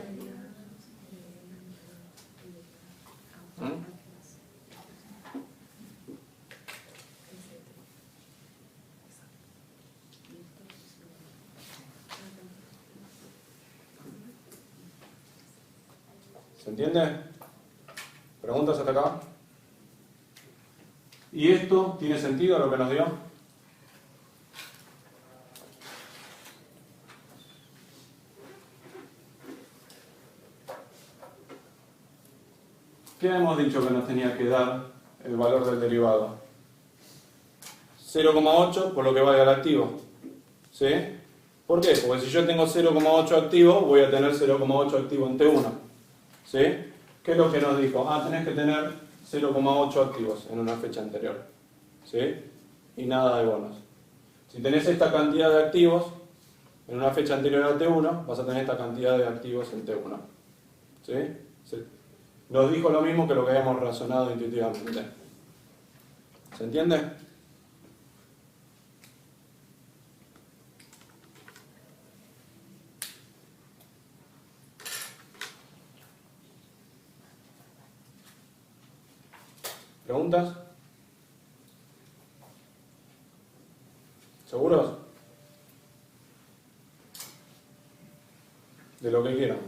[SPEAKER 1] ¿Se entiende? ¿Preguntas hasta acá? ¿Y esto tiene sentido lo que nos dio? ¿Qué hemos dicho que nos tenía que dar el valor del derivado? 0,8 por lo que valga el activo. ¿Sí? ¿Por qué? Porque si yo tengo 0,8 activo, voy a tener 0,8 activo en T1. ¿Sí? ¿Qué es lo que nos dijo? Ah, tenés que tener 0,8 activos en una fecha anterior. ¿Sí? Y nada de bonos. Si tenés esta cantidad de activos en una fecha anterior al T1, vas a tener esta cantidad de activos en T1. ¿Sí? Nos dijo lo mismo que lo que habíamos razonado intuitivamente. ¿Se entiende? ¿Preguntas? ¿Seguros? De lo que quieran.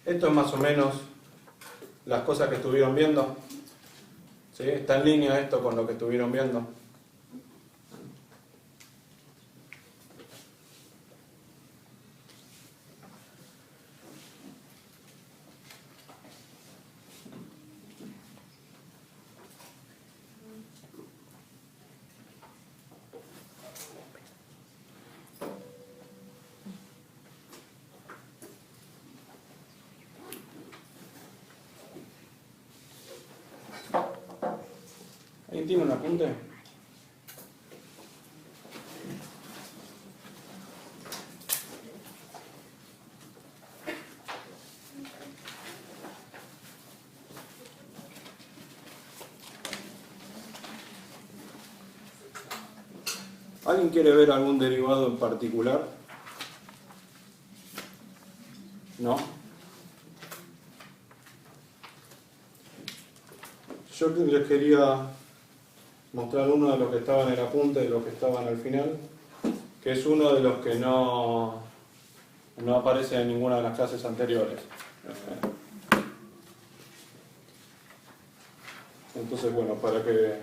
[SPEAKER 1] Esto es más o menos las cosas que estuvieron viendo. ¿Sí? Está en línea esto con lo que estuvieron viendo. ¿Alguien tiene un apunte? ¿Alguien quiere ver algún derivado en particular? ¿No? Yo les quería mostrar uno de los que estaban en el apunte y de los que estaban al final, que es uno de los que no aparece en ninguna de las clases anteriores. Entonces, bueno, para que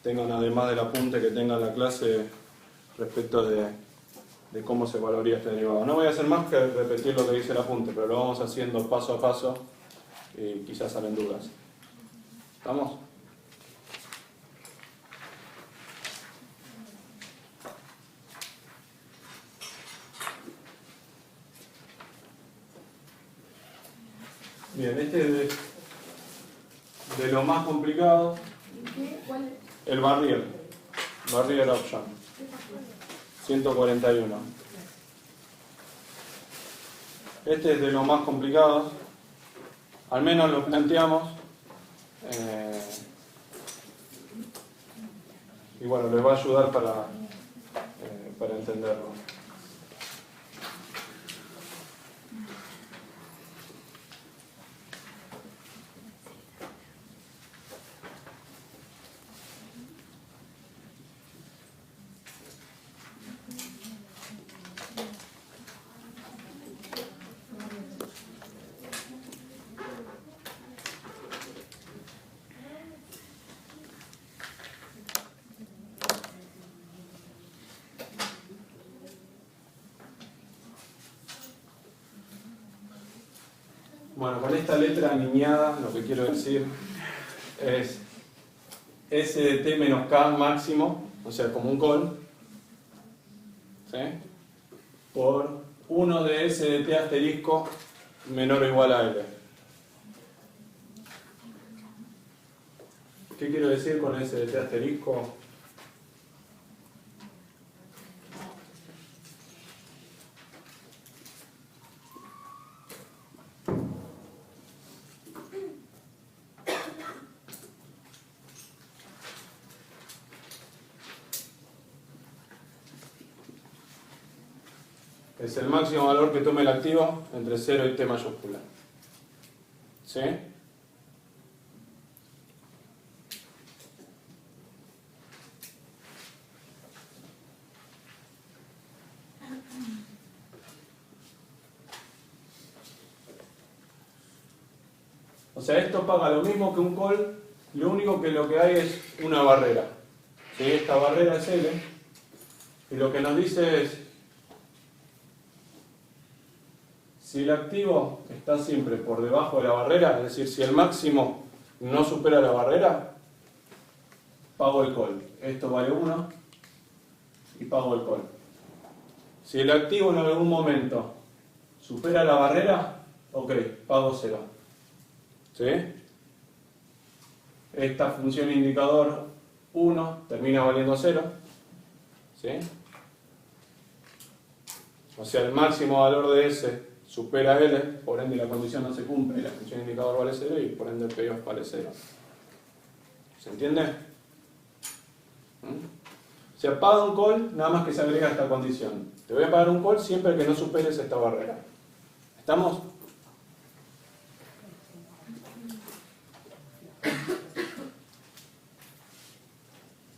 [SPEAKER 1] tengan, además del apunte que tengan la clase respecto de cómo se evaluaría este derivado. No voy a hacer más que repetir lo que dice el apunte, pero lo vamos haciendo paso a paso y quizás salen dudas. ¿Estamos? Bien, este es de lo más complicado.
[SPEAKER 2] ¿Cuál?
[SPEAKER 1] El barrier option. 141. Este es de lo más complicado. Al menos lo planteamos. Y bueno, les va a ayudar para entenderlo. Bueno, con esta letra aniñada lo que quiero decir es S de T menos K máximo, o sea, como un col, ¿sí? Por 1 de S de T asterisco menor o igual a L. ¿Qué quiero decir con S de T asterisco? Es el máximo valor que tome el activo entre 0 y T mayúscula. ¿Sí? O sea, esto paga lo mismo que un call, lo único que lo que hay es una barrera. ¿Sí? Esta barrera es L, y lo que nos dice es, si el activo está siempre por debajo de la barrera, es decir, si el máximo no supera la barrera, pago el call. esto vale 1 y pago el call. Si el activo en algún momento supera la barrera, ok, pago 0. ¿Sí? Esta función indicador 1 termina valiendo 0. ¿Sí? O sea, el máximo valor de S supera L, por ende la condición no se cumple y la función indicador vale 0 y por ende el payoff vale 0. ¿Se entiende? O sea, paga un call nada más que se agrega esta condición. Te voy a pagar un call siempre que no superes esta barrera. ¿Estamos?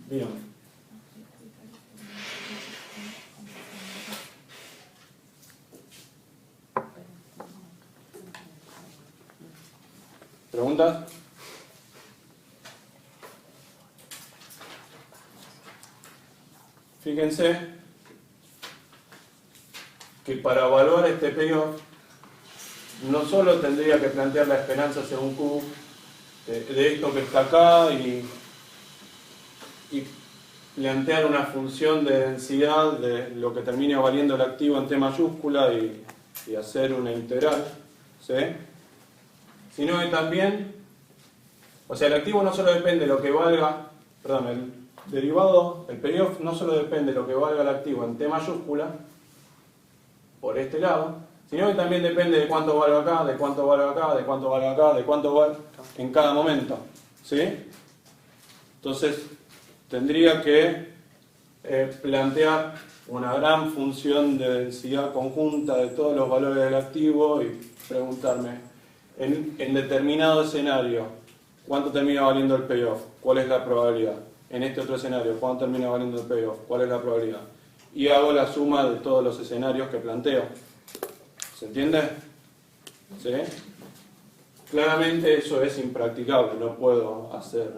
[SPEAKER 1] Bien. ¿Preguntas? Fíjense que para evaluar este payoff no solo tendría que plantear la esperanza según Q de esto que está acá y plantear una función de densidad de lo que termina valiendo el activo en T mayúscula y hacer una integral, ¿sí? Sino que también, o sea, el activo no solo depende de lo que valga, perdón, el derivado, el payoff no solo depende de lo que valga el activo en T mayúscula, por este lado, sino que también depende de cuánto valga acá, de cuánto valga acá, de cuánto valga acá, de cuánto valga en cada momento, ¿sí? Entonces, tendría que plantear una gran función de densidad conjunta de todos los valores del activo y preguntarme, en determinado escenario, ¿cuánto termina valiendo el payoff? ¿Cuál es la probabilidad? En este otro escenario, ¿cuánto termina valiendo el payoff? ¿Cuál es la probabilidad? Y hago la suma de todos los escenarios que planteo. ¿Se entiende? ¿Sí? Claramente eso es impracticable, no puedo hacer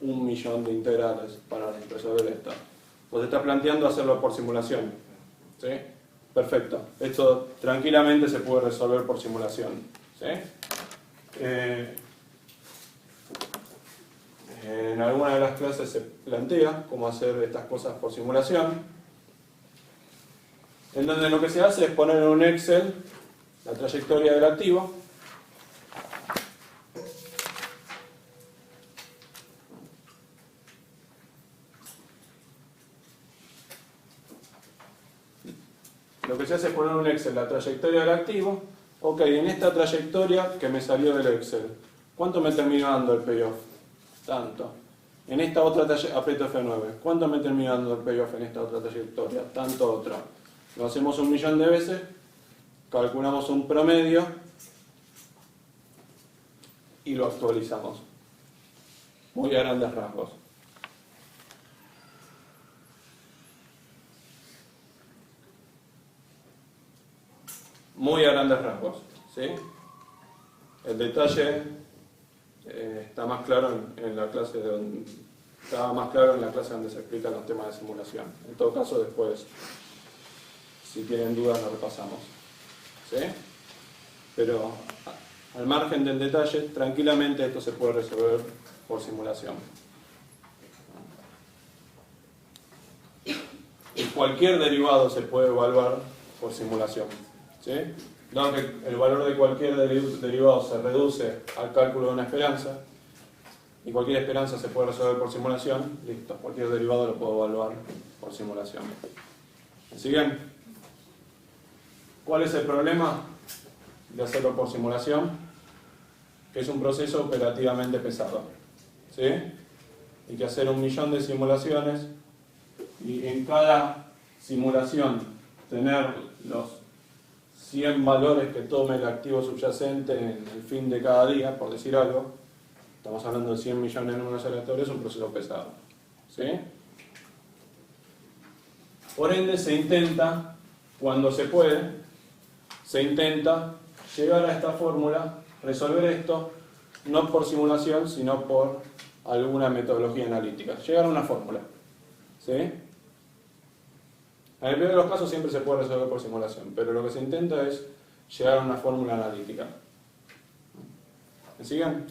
[SPEAKER 1] 1.000.000 de integrales para resolver esto. Pues está planteando hacerlo por simulación. ¿Sí? Perfecto. Esto tranquilamente se puede resolver por simulación. ¿Sí? En alguna de las clases se plantea cómo hacer estas cosas por simulación, en donde lo que se hace es poner en un Excel la trayectoria del activo. Lo que se hace es poner en un Excel la trayectoria del activo. Ok, en esta trayectoria que me salió del Excel, ¿cuánto me terminó dando el payoff? Tanto. En esta otra trayectoria, aprieto F9, ¿cuánto me terminó dando el payoff en esta otra trayectoria? Tanto otra. Lo hacemos 1.000.000 de veces, calculamos un promedio y lo actualizamos. Muy a grandes rasgos. Muy a grandes rasgos, ¿sí? El detalle está más claro en la clase estaba más claro en la clase donde se explican los temas de simulación. En todo caso, después, si tienen dudas, lo repasamos, ¿sí? Pero al margen del detalle, tranquilamente esto se puede resolver por simulación. Y cualquier derivado se puede evaluar por simulación, ¿sí? Dado que el valor de cualquier derivado se reduce al cálculo de una esperanza, y cualquier esperanza se puede resolver por simulación, listo, cualquier derivado lo puedo evaluar por simulación. ¿Me siguen? ¿Cuál es el problema de hacerlo por simulación? Que es un proceso operativamente pesado, ¿sí? Hay que hacer 1.000.000 de simulaciones y en cada simulación tener los 100 valores que tome el activo subyacente en el fin de cada día, por decir algo. Estamos hablando de 100 millones de números aleatorios, es un proceso pesado, ¿sí? Por ende, se intenta, cuando se puede, se intenta llegar a esta fórmula, resolver esto, no por simulación, sino por alguna metodología analítica. Llegar a una fórmula, ¿sí? En el peor de los casos siempre se puede resolver por simulación, pero lo que se intenta es llegar a una fórmula analítica. ¿Me siguen?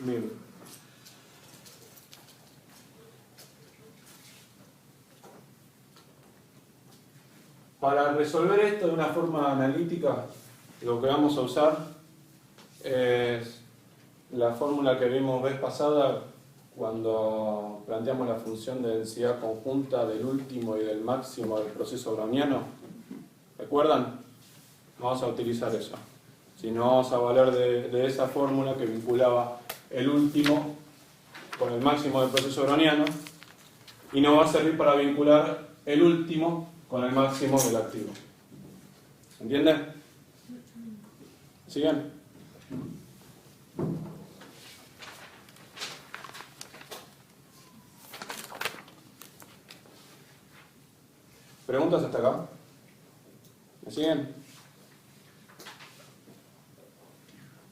[SPEAKER 1] Bien. Para resolver esto de una forma analítica, lo que vamos a usar es la fórmula que vimos vez pasada cuando planteamos la función de densidad conjunta del último y del máximo del proceso browniano. ¿Recuerdan? Vamos a utilizar eso. Si no, vamos a valer de esa fórmula que vinculaba el último con el máximo del proceso browniano y nos va a servir para vincular el último con el máximo del activo. ¿Se entiende? ¿Siguen? ¿Preguntas hasta acá? ¿Me siguen?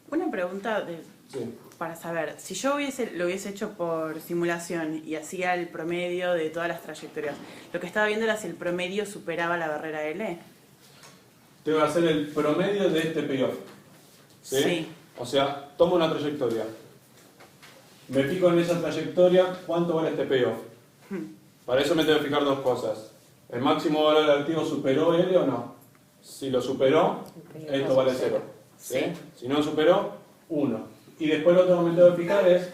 [SPEAKER 4] Una pregunta
[SPEAKER 1] Sí.
[SPEAKER 4] para saber, si yo lo hubiese hecho por simulación y hacía el promedio de todas las trayectorias, lo que estaba viendo era si el promedio superaba la barrera L.
[SPEAKER 1] Tengo que hacer el promedio de este payoff. ¿Sí?
[SPEAKER 4] Sí.
[SPEAKER 1] O sea, tomo una trayectoria. Me fijo en esa trayectoria, ¿cuánto vale este payoff? Para eso me tengo que fijar dos cosas. ¿El máximo valor del activo superó L o no? Si lo superó, esto vale 0. ¿Sí? Si no lo superó, 1. Y después lo otro que me tengo que fijar es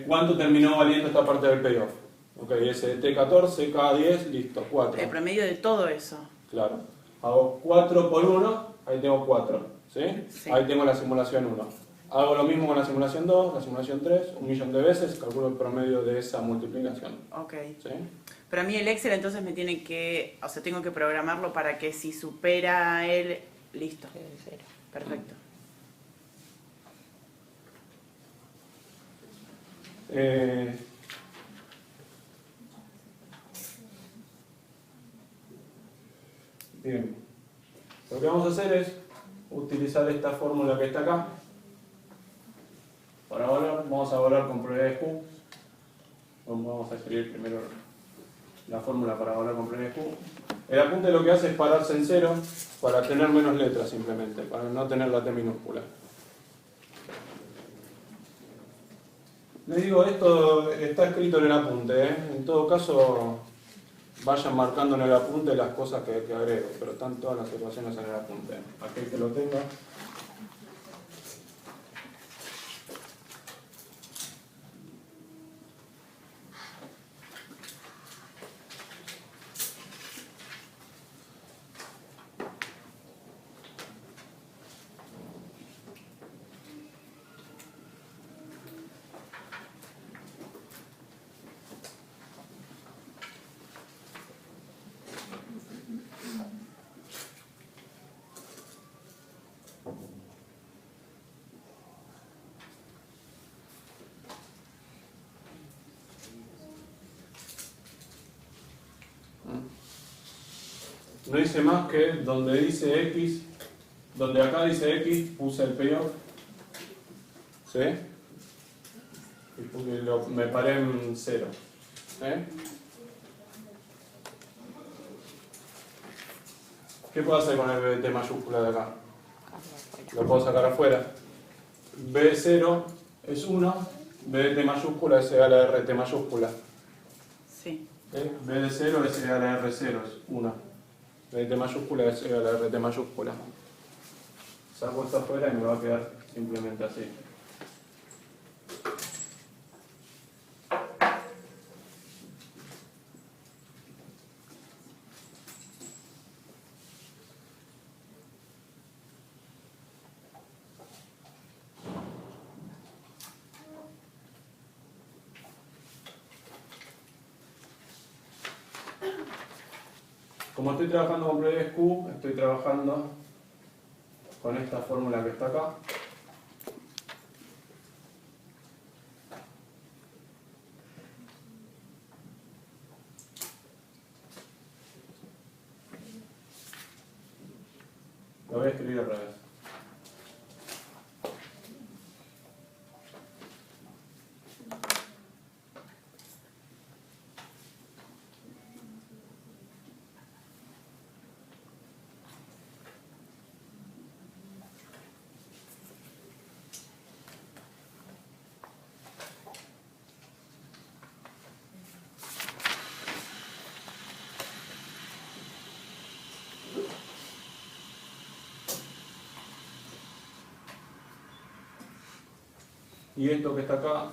[SPEAKER 1] cuánto terminó valiendo esta parte del payoff. Ok, ese T14, K10, listo, 4.
[SPEAKER 4] El promedio de todo eso.
[SPEAKER 1] Claro. Hago 4 por 1, ahí tengo 4. ¿Sí?
[SPEAKER 4] Sí.
[SPEAKER 1] Ahí tengo la simulación 1. Hago lo mismo con la simulación 2, la simulación 3, 1.000.000 de veces, calculo el promedio de esa multiplicación.
[SPEAKER 4] Ok.
[SPEAKER 1] ¿Sí?
[SPEAKER 4] Pero a mí el Excel entonces me tiene que, o sea, tengo que programarlo para que si supera él, listo.
[SPEAKER 6] Cero.
[SPEAKER 4] Perfecto.
[SPEAKER 1] Bien. Lo que vamos a hacer es utilizar esta fórmula que está acá. Para evaluar, vamos a evaluar con probabilidades Q. Vamos a escribir primero la fórmula para evaluar con probabilidades Q. El apunte lo que hace es pararse en 0 para tener menos letras simplemente, para no tener la T minúscula. Les digo, esto está escrito en el apunte, ¿eh? En todo caso, vayan marcando en el apunte las cosas que agrego, pero están todas las ecuaciones en el apunte. Aquel que lo tenga. No hice más que donde dice X, donde acá dice X, puse el payoff. ¿Sí? Y me paré en 0. ¿Qué puedo hacer con el BT mayúscula de acá? Lo puedo sacar afuera. B0 es 1, BT mayúscula es igual a RT mayúscula.
[SPEAKER 4] Sí.
[SPEAKER 1] B de 0 es igual a R0, es 1. BT mayúscula es igual a RT mayúscula. Saco esto afuera y me va a quedar simplemente así. Como estoy trabajando con probabilidades Q, estoy trabajando con esta fórmula que está acá. Lo voy a escribir al revés. Y esto que está acá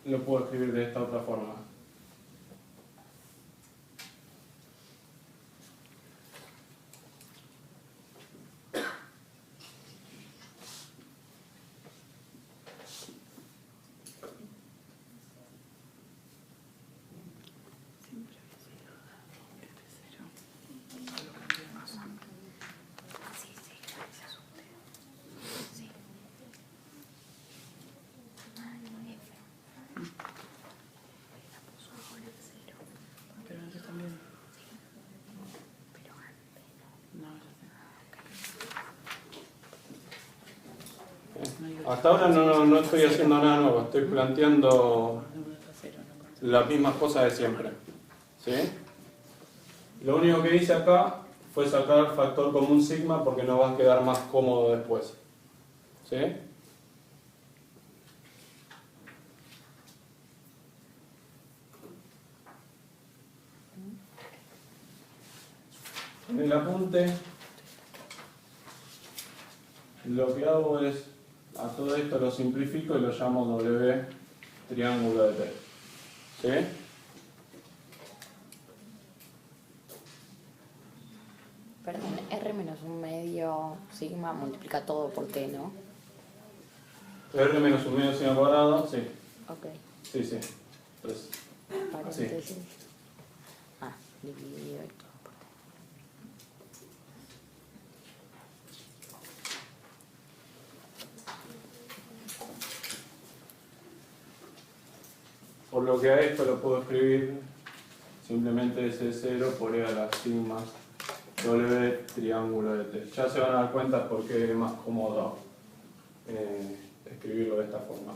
[SPEAKER 1] lo puedo escribir de esta otra forma.
[SPEAKER 4] Pero antes también. No, ya sé.
[SPEAKER 1] Hasta ahora no estoy haciendo nada nuevo, estoy planteando las mismas cosas de siempre. ¿Sí? Lo único que hice acá fue sacar factor común sigma porque nos va a quedar más cómodo después. ¿Sí? En el apunte lo que hago es, a todo esto lo simplifico y lo llamo W triángulo de T. ¿Sí?
[SPEAKER 6] Perdón, R menos un medio sigma multiplica todo por T, ¿no?
[SPEAKER 1] R menos un medio sigma cuadrado, sí.
[SPEAKER 6] Ok.
[SPEAKER 1] Sí, sí. Entonces,
[SPEAKER 6] Paréntesis. Ah, dividido y todo por T.
[SPEAKER 1] por lo que a esto lo puedo escribir simplemente S0 por E a la sigma W triángulo de T. Ya se van a dar cuenta por qué es más cómodo escribirlo de esta forma.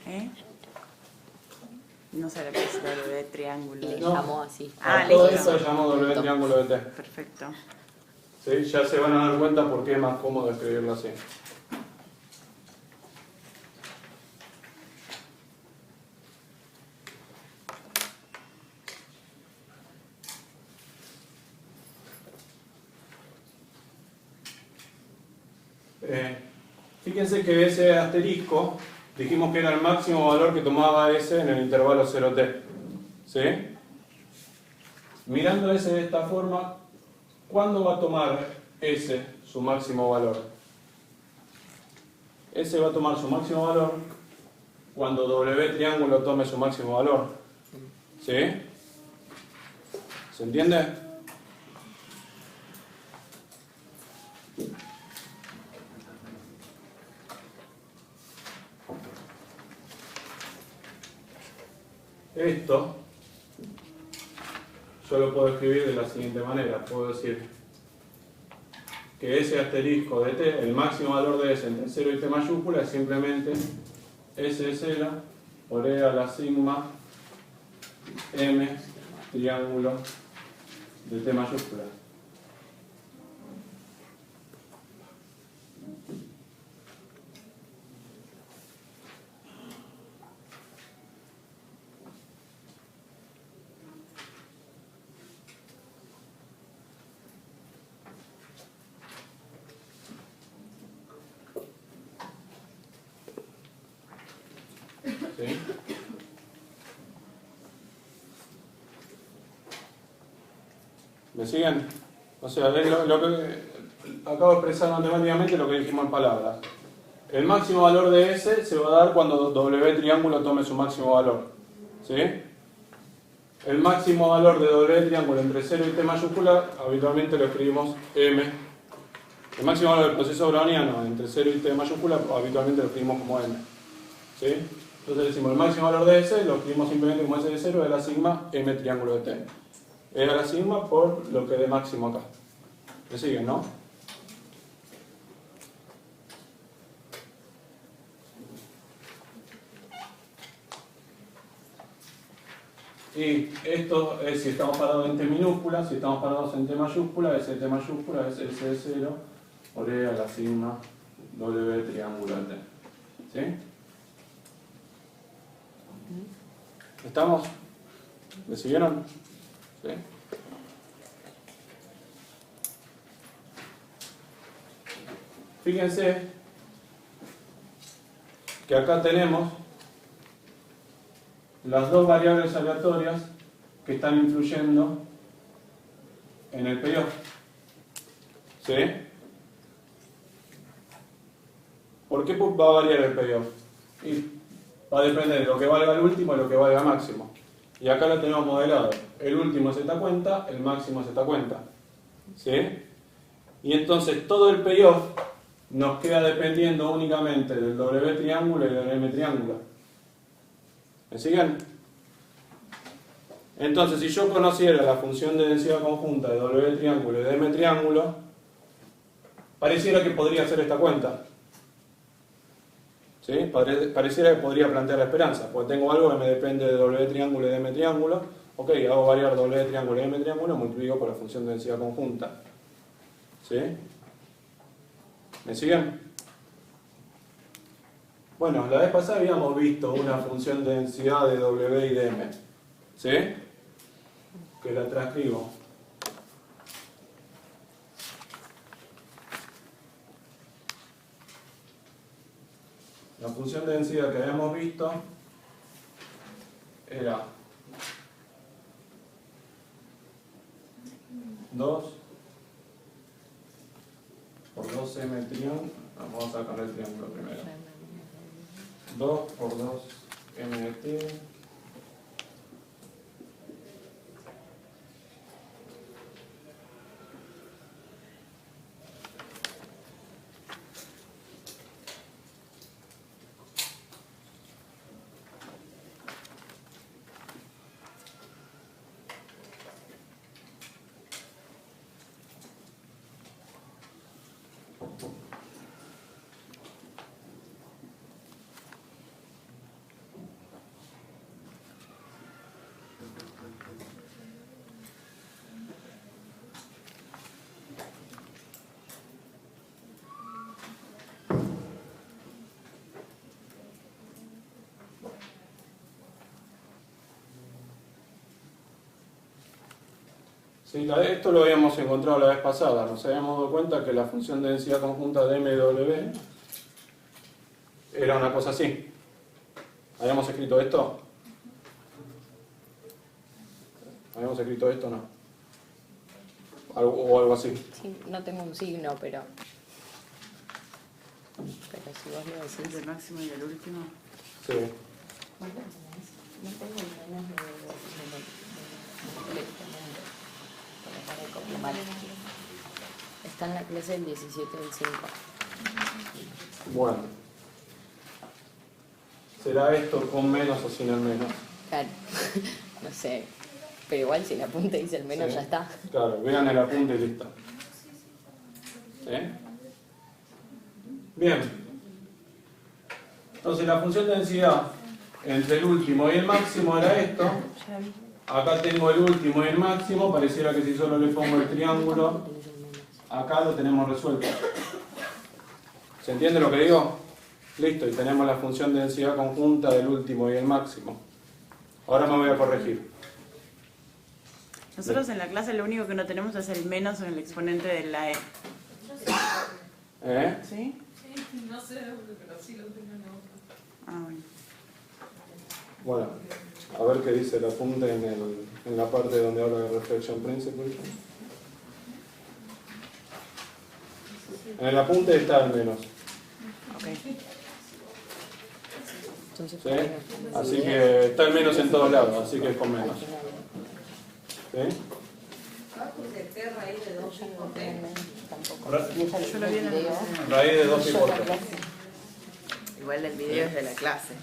[SPEAKER 4] ¿Eh? No sé lo que es W triángulo.
[SPEAKER 6] Le
[SPEAKER 1] No.
[SPEAKER 6] llamó así.
[SPEAKER 4] Ah,
[SPEAKER 1] A todo
[SPEAKER 4] listo.
[SPEAKER 1] esto lo llamo W triángulo de T.
[SPEAKER 4] Perfecto.
[SPEAKER 1] ¿Sí? Ya se van a dar cuenta por qué es más cómodo escribirlo así. Fíjense que ese asterisco dijimos que era el máximo valor que tomaba S en el intervalo 0t. ¿Sí? Mirando S de esta forma, ¿cuándo va a tomar S su máximo valor? S va a tomar su máximo valor cuando W triángulo tome su máximo valor. ¿Sí? ¿Se entiende? Esto yo lo puedo escribir de la siguiente manera. Puedo decir que ese asterisco de t, el máximo valor de s entre 0 y t mayúscula, es simplemente s de 0 por e a la sigma m triángulo de t mayúscula. ¿Sí? ¿Me siguen? O sea, lo que acabo de expresar matemáticamente lo que dijimos en palabras. El máximo valor de S se va a dar cuando W triángulo tome su máximo valor. ¿Sí? El máximo valor de W triángulo entre 0 y t mayúscula habitualmente lo escribimos M. El máximo valor del proceso browniano entre 0 y t mayúscula habitualmente lo escribimos como M. ¿Sí? Entonces decimos el máximo valor de S lo escribimos simplemente como S de 0 de la sigma M triángulo de T. Es a la sigma por lo que dé máximo acá. ¿Me siguen, no? Y esto es si estamos parados en T minúscula, si estamos parados en T mayúscula, ese T mayúscula es S de 0 por E a la sigma W triángulo de T. ¿Sí? ¿Estamos? ¿Me siguieron? ¿Sí? Fíjense que acá tenemos las dos variables aleatorias que están influyendo en el payoff. ¿Sí? ¿Por qué va a variar el payoff? Y va a depender de lo que valga el último y lo que valga el máximo. Y acá lo tenemos modelado. El último es esta cuenta, el máximo es esta cuenta. ¿Sí? Y entonces todo el payoff nos queda dependiendo únicamente del W triángulo y del M triángulo. ¿Me siguen? Entonces, si yo conociera la función de densidad conjunta de W triángulo y de M triángulo, pareciera que podría hacer esta cuenta. ¿Sí? Pareciera que podría plantear la esperanza, porque tengo algo que me depende de W triángulo y de M triángulo. Ok, hago variar W triángulo y M triángulo, multiplico por la función de densidad conjunta. ¿Sí? ¿Me siguen? Bueno, la vez pasada habíamos visto una función de densidad de W y de M. ¿Sí? Que la transcribo. La función de densidad que habíamos visto era 2 por 2m triángulo. Vamos a sacar el triángulo primero. 2 por 2mt Sí, esto lo habíamos encontrado la vez pasada. Nos habíamos dado cuenta que la función de densidad conjunta de MW era una cosa así. ¿Habíamos escrito esto? ¿Habíamos escrito esto o no? O algo así.
[SPEAKER 6] Sí, no tengo un signo, pero si vos lo decís.
[SPEAKER 4] El máximo y el último.
[SPEAKER 1] Sí.
[SPEAKER 6] No tengo el menos está en la clase del 17 del 5.
[SPEAKER 1] Bueno. ¿Será esto con menos o sin el menos?
[SPEAKER 6] Claro, no sé. Pero igual si el apunte dice el menos,
[SPEAKER 1] Sí.
[SPEAKER 6] ya está.
[SPEAKER 1] Claro, vean el apunte y listo. ¿Sí? Bien. Entonces la función de densidad entre el último y el máximo era esto. Acá tengo el último y el máximo. Pareciera que si solo le pongo el triángulo, acá lo tenemos resuelto. ¿Se entiende lo que digo? Listo, y tenemos la función de densidad conjunta del último y el máximo. Ahora me voy a corregir.
[SPEAKER 4] Nosotros en la clase lo único que no tenemos es el menos en el exponente de la E.
[SPEAKER 1] ¿Eh?
[SPEAKER 4] ¿Sí?
[SPEAKER 5] Sí, no sé, pero sí lo tengo en la otra.
[SPEAKER 4] Ah, bueno.
[SPEAKER 1] Bueno, a ver qué dice el apunte en la parte donde habla de Reflection Principle. En el apunte está el menos.
[SPEAKER 4] Ok.
[SPEAKER 6] Entonces,
[SPEAKER 1] ¿Sí? Así que está el menos en todos lados, así que es con menos. ¿Sí?
[SPEAKER 4] Yo lo vi en el video.
[SPEAKER 1] Raíz de 2 pi por 3.
[SPEAKER 4] Igual el video es de la clase.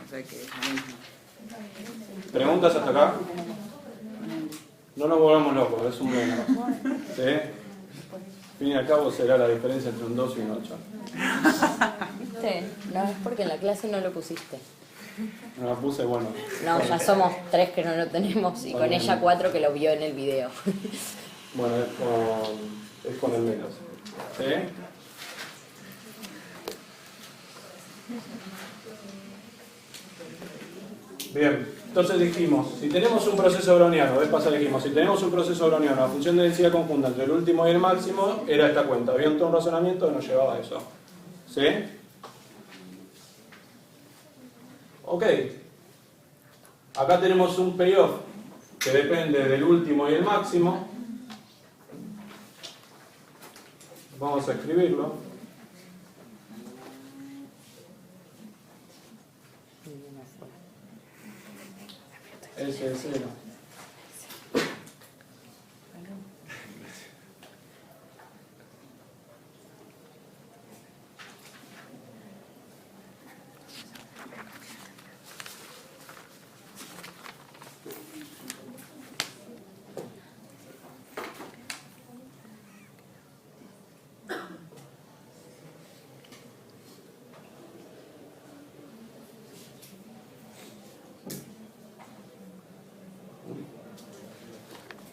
[SPEAKER 4] O sea que es lo mismo.
[SPEAKER 1] ¿Preguntas hasta acá? No nos volvamos locos, es un menos. ¿Sí? Al fin y al cabo será la diferencia entre un 2 y un 8.
[SPEAKER 6] ¿viste? No, es porque en la clase no lo pusiste.
[SPEAKER 1] No la puse, bueno.
[SPEAKER 6] No, ya somos 3 que no lo tenemos y con ella 4 que lo vio en el video.
[SPEAKER 1] Bueno, es con el menos. ¿Sí? Bien, entonces dijimos, si tenemos un proceso browniano, vez pasada dijimos, si tenemos un proceso browniano, la función de densidad conjunta entre el último y el máximo era esta cuenta. Había todo un razonamiento que nos llevaba a eso. ¿Sí? Ok. Acá tenemos un payoff que depende del último y el máximo. Vamos a escribirlo. S es 0.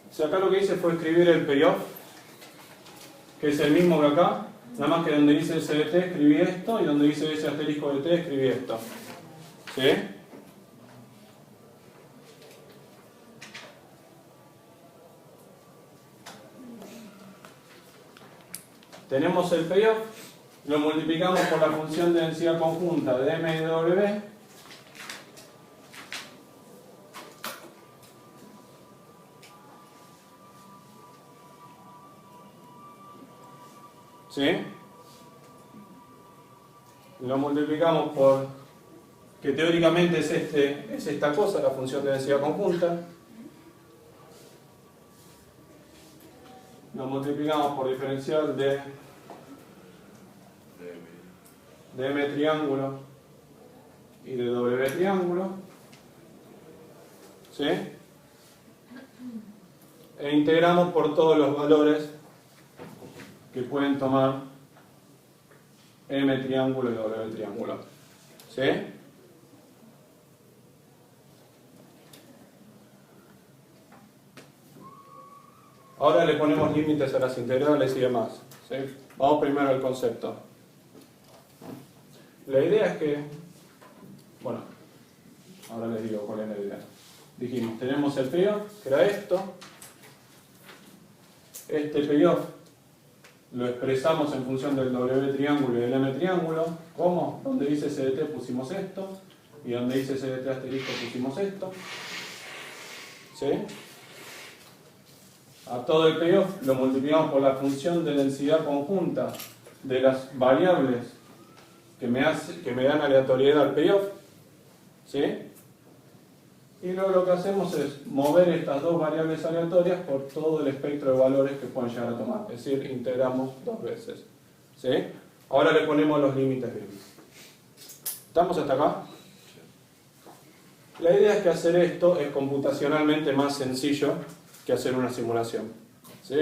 [SPEAKER 1] O sea, acá lo que hice fue escribir el payoff, que es el mismo que acá, nada más que donde dice S de t escribí esto y donde dice S asterisco de t escribí esto. ¿Sí? Tenemos el payoff, lo multiplicamos por la función de densidad conjunta de m y de w. ¿Sí? Lo multiplicamos por, que teóricamente es esta cosa, la función de densidad conjunta. Lo multiplicamos por diferencial de m triángulo y de w triángulo. ¿Sí? E integramos por todos los valores que pueden tomar m triángulo y w triángulo. ¿Sí? Ahora le ponemos límites a las integrales y demás. ¿Sí? Vamos primero al concepto. La idea es que, bueno, ahora les digo cuál es la idea. Dijimos, tenemos el payoff, que era esto. Este payoff lo expresamos en función del W triángulo y del M triángulo. ¿Cómo? Donde dice S de t pusimos esto, y donde dice S de t asterisco pusimos esto. ¿Sí? A todo el payoff lo multiplicamos por la función de densidad conjunta de las variables que me dan aleatoriedad al payoff. ¿Sí? Y luego lo que hacemos es mover estas dos variables aleatorias por todo el espectro de valores que pueden llegar a tomar. Es decir, integramos dos veces. ¿Sí? Ahora le ponemos los límites libres. ¿Estamos hasta acá? La idea es que hacer esto es computacionalmente más sencillo que hacer una simulación. ¿Sí?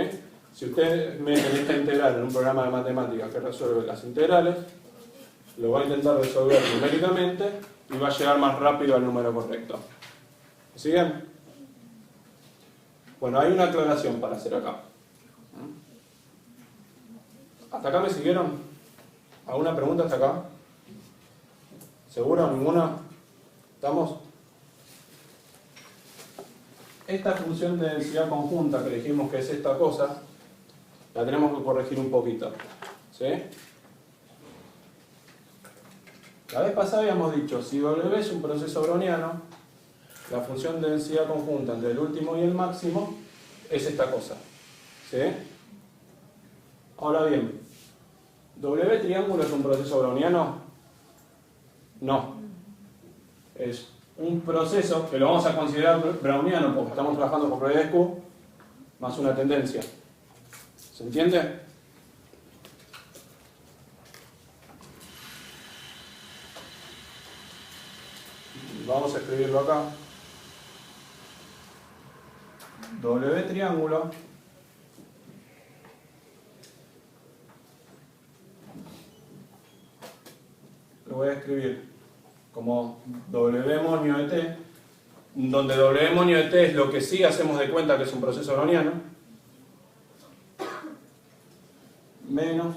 [SPEAKER 1] Si usted mete esta integral en un programa de matemáticas que resuelve las integrales, lo va a intentar resolver numéricamente y va a llegar más rápido al número correcto. ¿Me siguen? Bueno, hay una aclaración para hacer acá. ¿Hasta acá me siguieron? ¿Alguna pregunta hasta acá? ¿Seguro? ¿Ninguna? ¿Estamos? Esta función de densidad conjunta que dijimos que es esta cosa, la tenemos que corregir un poquito. ¿Sí? La vez pasada habíamos dicho, si W es un proceso browniano, la función de densidad conjunta entre el último y el máximo es esta cosa. ¿Sí? Ahora bien, ¿W triángulo es un proceso browniano? No. Es un proceso que lo vamos a considerar browniano porque estamos trabajando con probabilidades Q más una tendencia. ¿Se entiende? Vamos a escribirlo acá. W triángulo lo voy a escribir como W monio de t, donde W monio de t es lo que sí hacemos de cuenta que es un proceso browniano, menos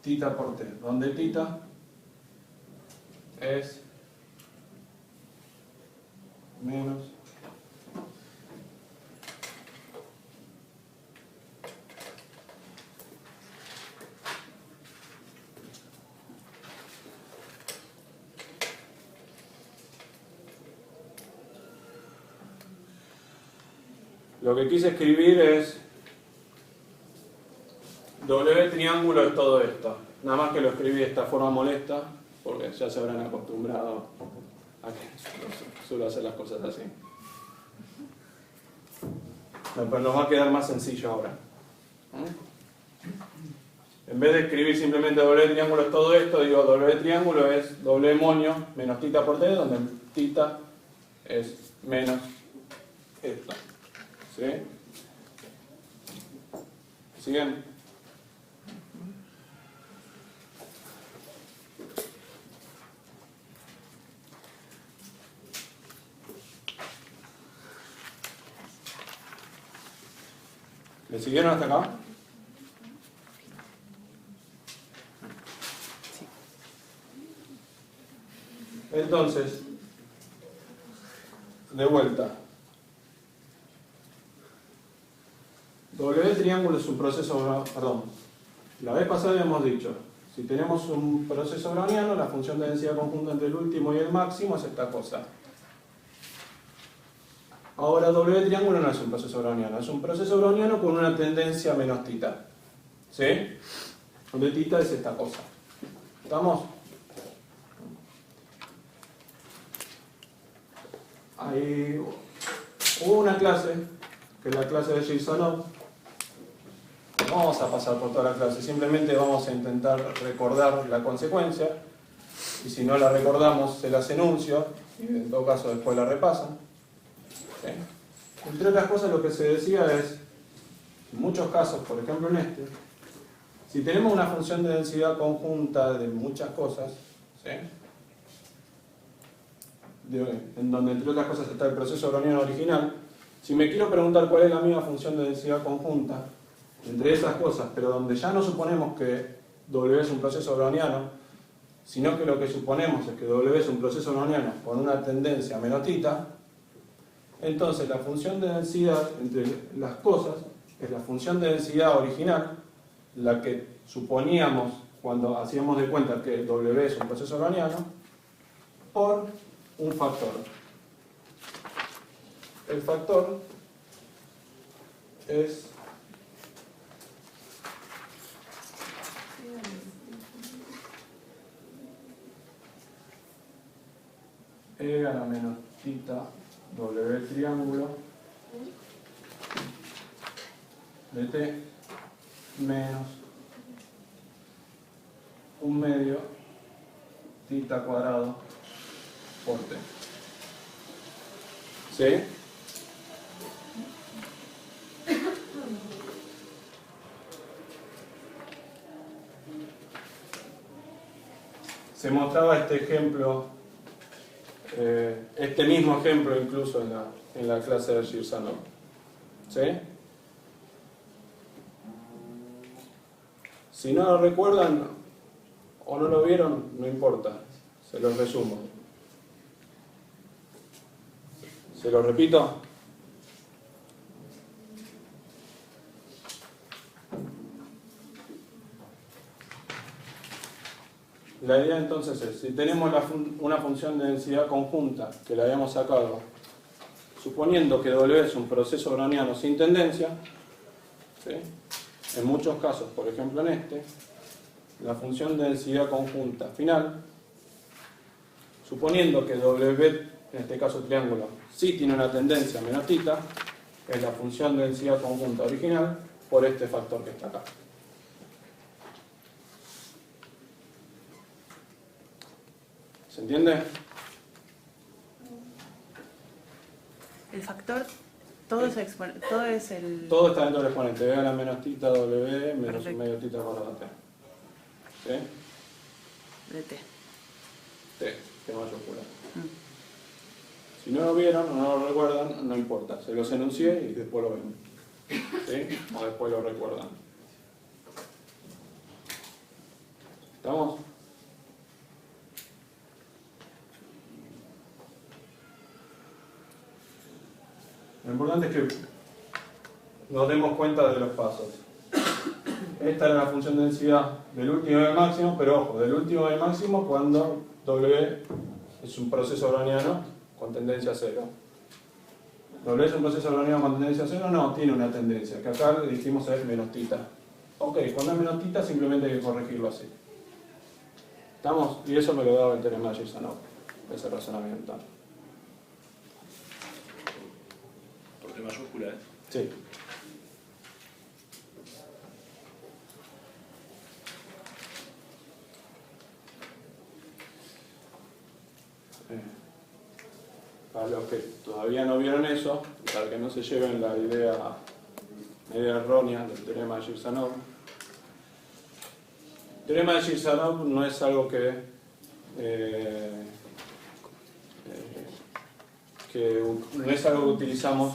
[SPEAKER 1] tita por t, donde tita es menos Lo que quise escribir es W triángulo es todo esto. Nada más que lo escribí de esta forma molesta, porque ya se habrán acostumbrado a que suelo hacer las cosas así. Pero nos va a quedar más sencillo ahora. En vez de escribir simplemente W triángulo es todo esto, digo W triángulo es W demonio menos tita por T, donde tita es menos esto. ¿Sí? ¿Siguen? ¿Le siguieron hasta acá? Entonces, de vuelta. W triángulo es un proceso, perdón, la vez pasada habíamos dicho, si tenemos un proceso browniano, la función de densidad conjunta entre el último y el máximo es esta cosa. Ahora W triángulo no es un proceso browniano, es un proceso browniano con una tendencia menos tita. ¿Sí? Donde tita es esta cosa. ¿Estamos? Ahí hubo una clase, que es la clase de Gilsanov. No vamos a pasar por toda la clase, simplemente vamos a intentar recordar la consecuencia, y si no la recordamos se las enuncio, y en todo caso después la repasan. ¿Sí? Entre otras cosas lo que se decía es, en muchos casos, por ejemplo en este, si tenemos una función de densidad conjunta de muchas cosas, ¿sí? En donde entre otras cosas está el proceso browniano original, si me quiero preguntar cuál es la misma función de densidad conjunta entre esas cosas, pero donde ya no suponemos que W es un proceso browniano, sino que lo que suponemos es que W es un proceso browniano con una tendencia menos tita, entonces la función de densidad entre las cosas es la función de densidad original, la que suponíamos cuando hacíamos de cuenta que W es un proceso browniano, por un factor. El factor es E a la menos tita W triángulo de T menos un medio tita cuadrado por T. ¿Sí? Se mostraba este ejemplo, este mismo ejemplo incluso en la clase de Gilsanov. ¿Sí? Si no lo recuerdan o no lo vieron, no importa, se los resumo. ¿Se lo repito? La idea entonces es, si tenemos una función de densidad conjunta que la habíamos sacado, suponiendo que W es un proceso browniano sin tendencia, ¿sí? En muchos casos, por ejemplo en este, la función de densidad conjunta final, suponiendo que W, en este caso triángulo, sí tiene una tendencia menos tita, es la función de densidad conjunta original por este factor que está acá. ¿Se entiende?
[SPEAKER 4] El factor, todo es el...
[SPEAKER 1] Todo está dentro del exponente. V a la menos tita W menos
[SPEAKER 4] Perfecto.
[SPEAKER 1] un medio tita cuadrado T. ¿Sí?
[SPEAKER 4] de T.
[SPEAKER 1] T, T mayúscula. Si no lo vieron o no lo recuerdan, no importa. Se los enuncié y después lo ven. ¿Sí? O después lo recuerdan. ¿Estamos? Lo importante es que nos demos cuenta de los pasos. Esta era la función de densidad del último y del máximo, pero ojo, del último y del máximo cuando W es un proceso browniano con tendencia a cero. ¿W es un proceso browniano con tendencia a cero? No, tiene una tendencia, que acá le dijimos es menos tita. Ok, cuando es menos tita simplemente hay que corregirlo así. ¿Estamos? Y eso me lo daba el teorema de Girsanov, ese razonamiento.
[SPEAKER 3] Por T mayúscula, ¿eh?
[SPEAKER 1] Sí. Para los que todavía no vieron eso, para que no se lleven la idea media errónea del teorema de Girsanov. El teorema de Girsanov no es algo que no es algo que utilizamos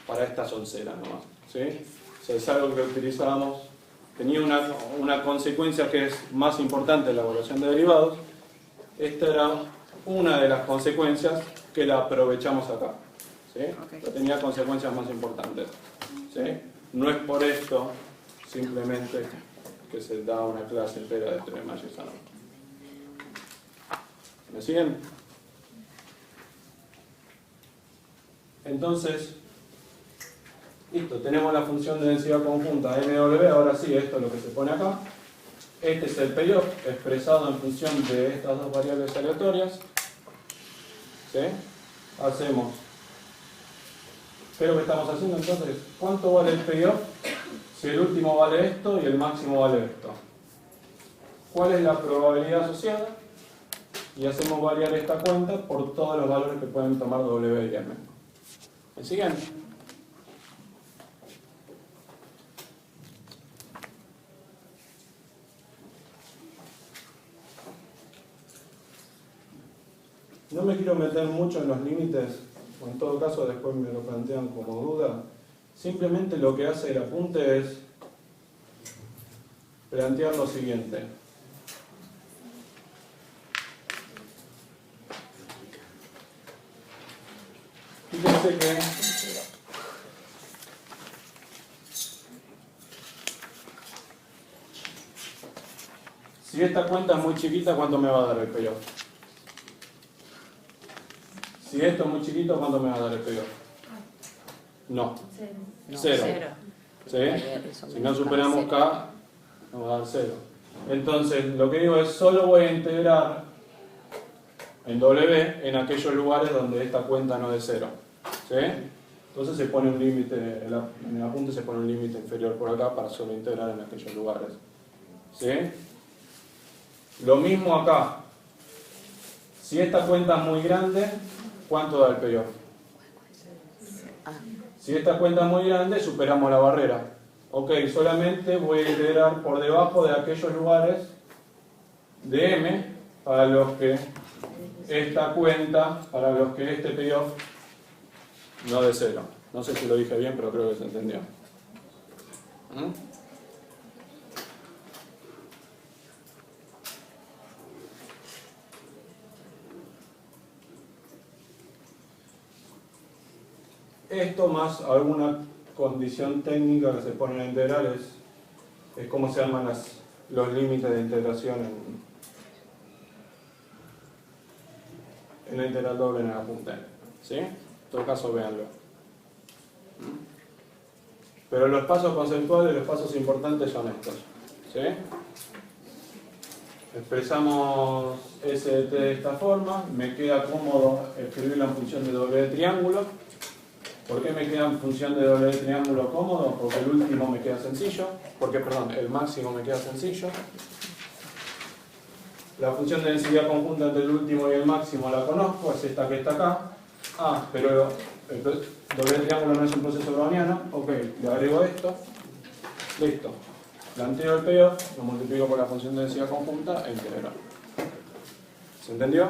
[SPEAKER 1] para esta soncera nomás, ¿sí? O sea, es algo que utilizamos, tenía una consecuencia que es más importante en la evaluación de derivados. Esta era una de las consecuencias que la aprovechamos acá, ¿sí?
[SPEAKER 4] Ok.
[SPEAKER 1] Pero tenía consecuencias más importantes, ¿sí? No es por esto simplemente que se da una clase entera de teorema de Girsanov. ¿Me siguen? Entonces, listo, tenemos la función de densidad conjunta MW, ahora sí, esto es lo que se pone acá. Este es el payoff expresado en función de estas dos variables aleatorias. ¿Sí? Hacemos. ¿Qué es lo que estamos haciendo entonces? ¿Cuánto vale el payoff si el último vale esto y el máximo vale esto? ¿Cuál es la probabilidad asociada? Y hacemos variar esta cuenta por todos los valores que pueden tomar W y M. ¿Me siguen? No me quiero meter mucho en los límites, o en todo caso después me lo plantean como duda. Simplemente lo que hace el apunte es plantear lo siguiente. Fíjense que si esta cuenta es muy chiquita, ¿cuánto me va a dar el payoff? Si esto es muy chiquito, ¿cuánto me va a dar el payoff? No.
[SPEAKER 2] Cero.
[SPEAKER 6] No,
[SPEAKER 1] Cero. ¿Sí? Si no superamos K, nos va a dar 0. Entonces, lo que digo es, solo voy a integrar en W en aquellos lugares donde esta cuenta no es 0. ¿Sí? Entonces se pone un límite, en el apunte se pone un límite inferior por acá para solo integrar en aquellos lugares. ¿Sí? Lo mismo acá. Si esta cuenta es muy grande, ¿cuánto da el payoff? Si esta cuenta es muy grande, superamos la barrera. Ok, solamente voy a integrar por debajo de aquellos lugares de M para los que esta cuenta, para los que este payoff no de 0. No sé si lo dije bien, pero creo que se entendió. Esto más alguna condición técnica que se pone en la integral es cómo se llaman los límites de integración en la integral doble en el apunte. ¿Sí? En todo caso, véanlo. Pero los pasos conceptuales, los pasos importantes son estos. ¿Sí? Expresamos ST de esta forma. Me queda cómodo escribirlo en función de doble de triángulo. ¿Por qué me queda en función de doble de triángulo cómodo? Porque el último me queda sencillo. Porque, perdón, el máximo me queda sencillo. La función de densidad conjunta entre el último y el máximo la conozco, es esta que está acá. Ah, pero el doble de triángulo no es un proceso browniano. Ok, le agrego esto. Listo. Planteo el payoff, lo multiplico por la función de densidad conjunta e integro. ¿Se entendió?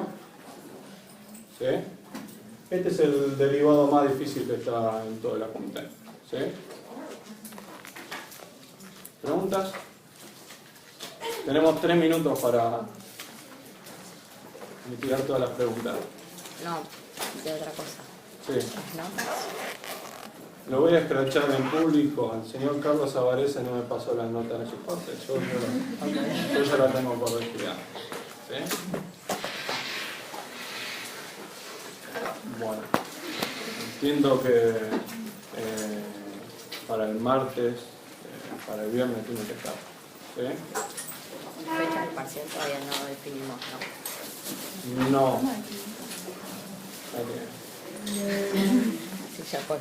[SPEAKER 1] ¿Sí? Este es el derivado más difícil que está en todo el apunte. ¿Sí? ¿Preguntas? Tenemos 3 minutos para mitigar todas las preguntas.
[SPEAKER 6] No, de otra cosa.
[SPEAKER 1] Sí.
[SPEAKER 6] ¿No?
[SPEAKER 1] Lo voy a escrachar en público. El señor Carlos Avarese no me pasó las notas de su parte. Yo ya la tengo por estudiar. ¿Sí? Bueno. Siento que para el martes, para el viernes tiene que estar. ¿Sí?
[SPEAKER 6] Fecha del parcial todavía no definimos, ¿no?
[SPEAKER 1] No.
[SPEAKER 2] ¿Cómo aquí?
[SPEAKER 1] Ok.
[SPEAKER 6] Sí, ya fue.